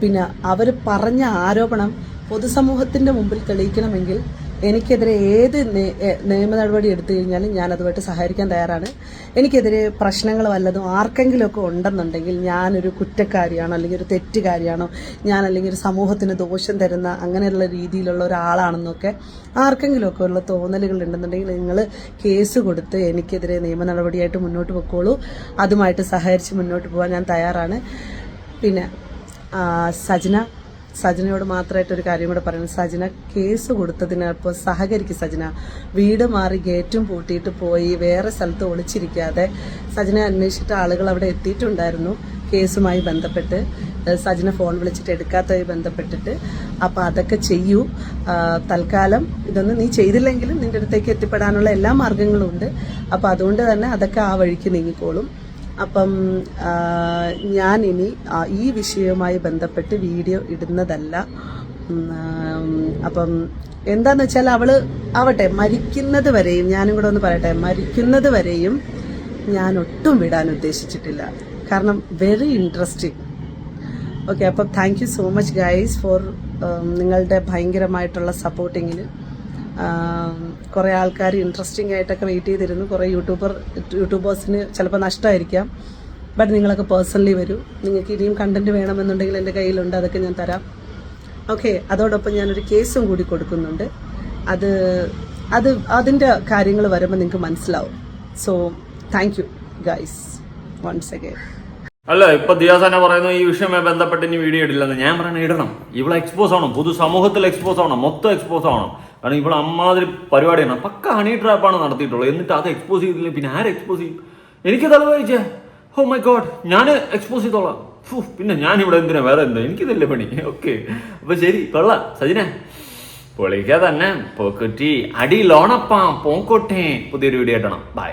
Speaker 7: പിന്നെ അവർ പറഞ്ഞ ആരോപണം പൊതുസമൂഹത്തിൻ്റെ മുമ്പിൽ തെളിയിക്കണമെങ്കിൽ എനിക്കെതിരെ ഏത് നിയമ നടപടി എടുത്തു കഴിഞ്ഞാലും ഞാൻ അതുമായിട്ട് സഹകരിക്കാൻ തയ്യാറാണ്. എനിക്കെതിരെ പ്രശ്നങ്ങൾ വല്ലതും ആർക്കെങ്കിലുമൊക്കെ ഉണ്ടെന്നുണ്ടെങ്കിൽ ഞാനൊരു കുറ്റക്കാരിയാണോ അല്ലെങ്കിൽ ഒരു തെറ്റുകാരിയാണോ, ഞാൻ അല്ലെങ്കിൽ ഒരു സമൂഹത്തിന് ദോഷം തരുന്ന അങ്ങനെയുള്ള രീതിയിലുള്ള ഒരാളാണെന്നൊക്കെ ആർക്കെങ്കിലുമൊക്കെ ഉള്ള തോന്നലുകൾ ഉണ്ടെന്നുണ്ടെങ്കിൽ നിങ്ങൾ കേസ് കൊടുത്ത് എനിക്കെതിരെ നിയമ നടപടിയായിട്ട് മുന്നോട്ട് പോയിക്കോളൂ. അതുമായിട്ട് സഹകരിച്ച് മുന്നോട്ട് പോകാൻ ഞാൻ തയ്യാറാണ്. പിന്നെ സജനയോട് മാത്രമായിട്ടൊരു കാര്യം കൂടെ പറയുന്നത്, സജന കേസ് കൊടുത്തതിനപ്പോൾ സഹകരിക്കും. സജന വീട് മാറി ഗേറ്റും പൂട്ടിയിട്ട് പോയി വേറെ സ്ഥലത്ത് ഒളിച്ചിരിക്കാതെ സജന അന്വേഷിച്ചിട്ട് ആളുകൾ അവിടെ എത്തിയിട്ടുണ്ടായിരുന്നു കേസുമായി ബന്ധപ്പെട്ട്. സജന ഫോൺ വിളിച്ചിട്ട് എടുക്കാത്തതുമായി ബന്ധപ്പെട്ടിട്ട്. അപ്പോൾ അതൊക്കെ ചെയ്യൂ. തൽക്കാലം ഇതൊന്നും നീ ചെയ്തില്ലെങ്കിലും നിൻ്റെ അടുത്തേക്ക് എത്തിപ്പെടാനുള്ള എല്ലാ മാർഗങ്ങളും ഉണ്ട്. അപ്പോൾ അതുകൊണ്ട് തന്നെ അതൊക്കെ ആ വഴിക്ക് നീങ്ങിക്കോളും. അപ്പം ഞാനിനി ഈ വിഷയവുമായി ബന്ധപ്പെട്ട് വീഡിയോ ഇടുന്നതല്ല. അപ്പം എന്താന്ന് വെച്ചാൽ ആവട്ടെ മരിക്കുന്നത് വരെയും, ഞാനും കൂടെ ഒന്ന് പറയട്ടെ, മരിക്കുന്നത് വരെയും ഞാൻ ഒട്ടും വിടാൻ ഉദ്ദേശിച്ചിട്ടില്ല. കാരണം വെരി ഇൻട്രസ്റ്റിംഗ്. ഓക്കെ, അപ്പം thank you so much guys for നിങ്ങളുടെ ഭയങ്കരമായിട്ടുള്ള സപ്പോർട്ടിങ്ങിന്. കുറേ ആൾക്കാർ ഇൻട്രസ്റ്റിംഗ് ആയിട്ടൊക്കെ വെയിറ്റ് ചെയ്തിരുന്നു. കുറേ യൂട്യൂബേഴ്സിന് ചിലപ്പോൾ നഷ്ടമായിരിക്കാം. ബട്ട് നിങ്ങളൊക്കെ പേഴ്സണലി വരൂ. നിങ്ങൾക്ക് ഇനിയും കണ്ടന്റ് വേണമെന്നുണ്ടെങ്കിൽ എൻ്റെ കയ്യിലുണ്ട്, അതൊക്കെ ഞാൻ തരാം. ഓക്കെ, അതോടൊപ്പം ഞാനൊരു കേസും കൂടി കൊടുക്കുന്നുണ്ട്. അതിൻ്റെ കാര്യങ്ങൾ വരുമ്പോൾ നിങ്ങൾക്ക് മനസ്സിലാവും. So thank you guys once again.
Speaker 4: അല്ല, ഇപ്പൊ ദിയാസന പറയുന്നു ഈ വിഷയവുമായി ബന്ധപ്പെട്ട് ഇനി വീഡിയോ ഇടില്ലെന്ന്. ഞാൻ പറയണ ഇടണം. ഇവിടെ എക്സ്പോസ് ആവണം, പൊതുസമൂഹത്തിൽ എക്സ്പോസ് ആവണം, മൊത്തം എക്സ്പോസ് ആവണം. കാരണം ഇവിടെ അമ്മാതിരി പരിപാടിയാണ്. പക്ക ഹണി ട്രാപ്പാണ് നടത്തിയിട്ടുള്ളത്. എന്നിട്ട് അത് എക്സ്പോസ് ചെയ്തില്ല പിന്നെ ആര് എക്സ്പോസ് ചെയ്യും? എനിക്ക് തലവായിച്ചേ. ഓ മൈ ഗോഡ്, ഞാൻ എക്സ്പോസ് ചെയ്തോളാം. പിന്നെ ഞാനിവിടെ എന്തിനാ, വേറെ എന്താ, എനിക്കിതല്ലേ പണി. ഓക്കെ, അപ്പൊ ശരി, കൊള്ളാം സജിനെ, പൊളിക്കാ തന്നെ. പോക്കുറ്റി അടി ലോണപ്പാ പോക്കോട്ടെ. പുതിയൊരു വീഡിയോ ആയിട്ടാണ്. ബൈ.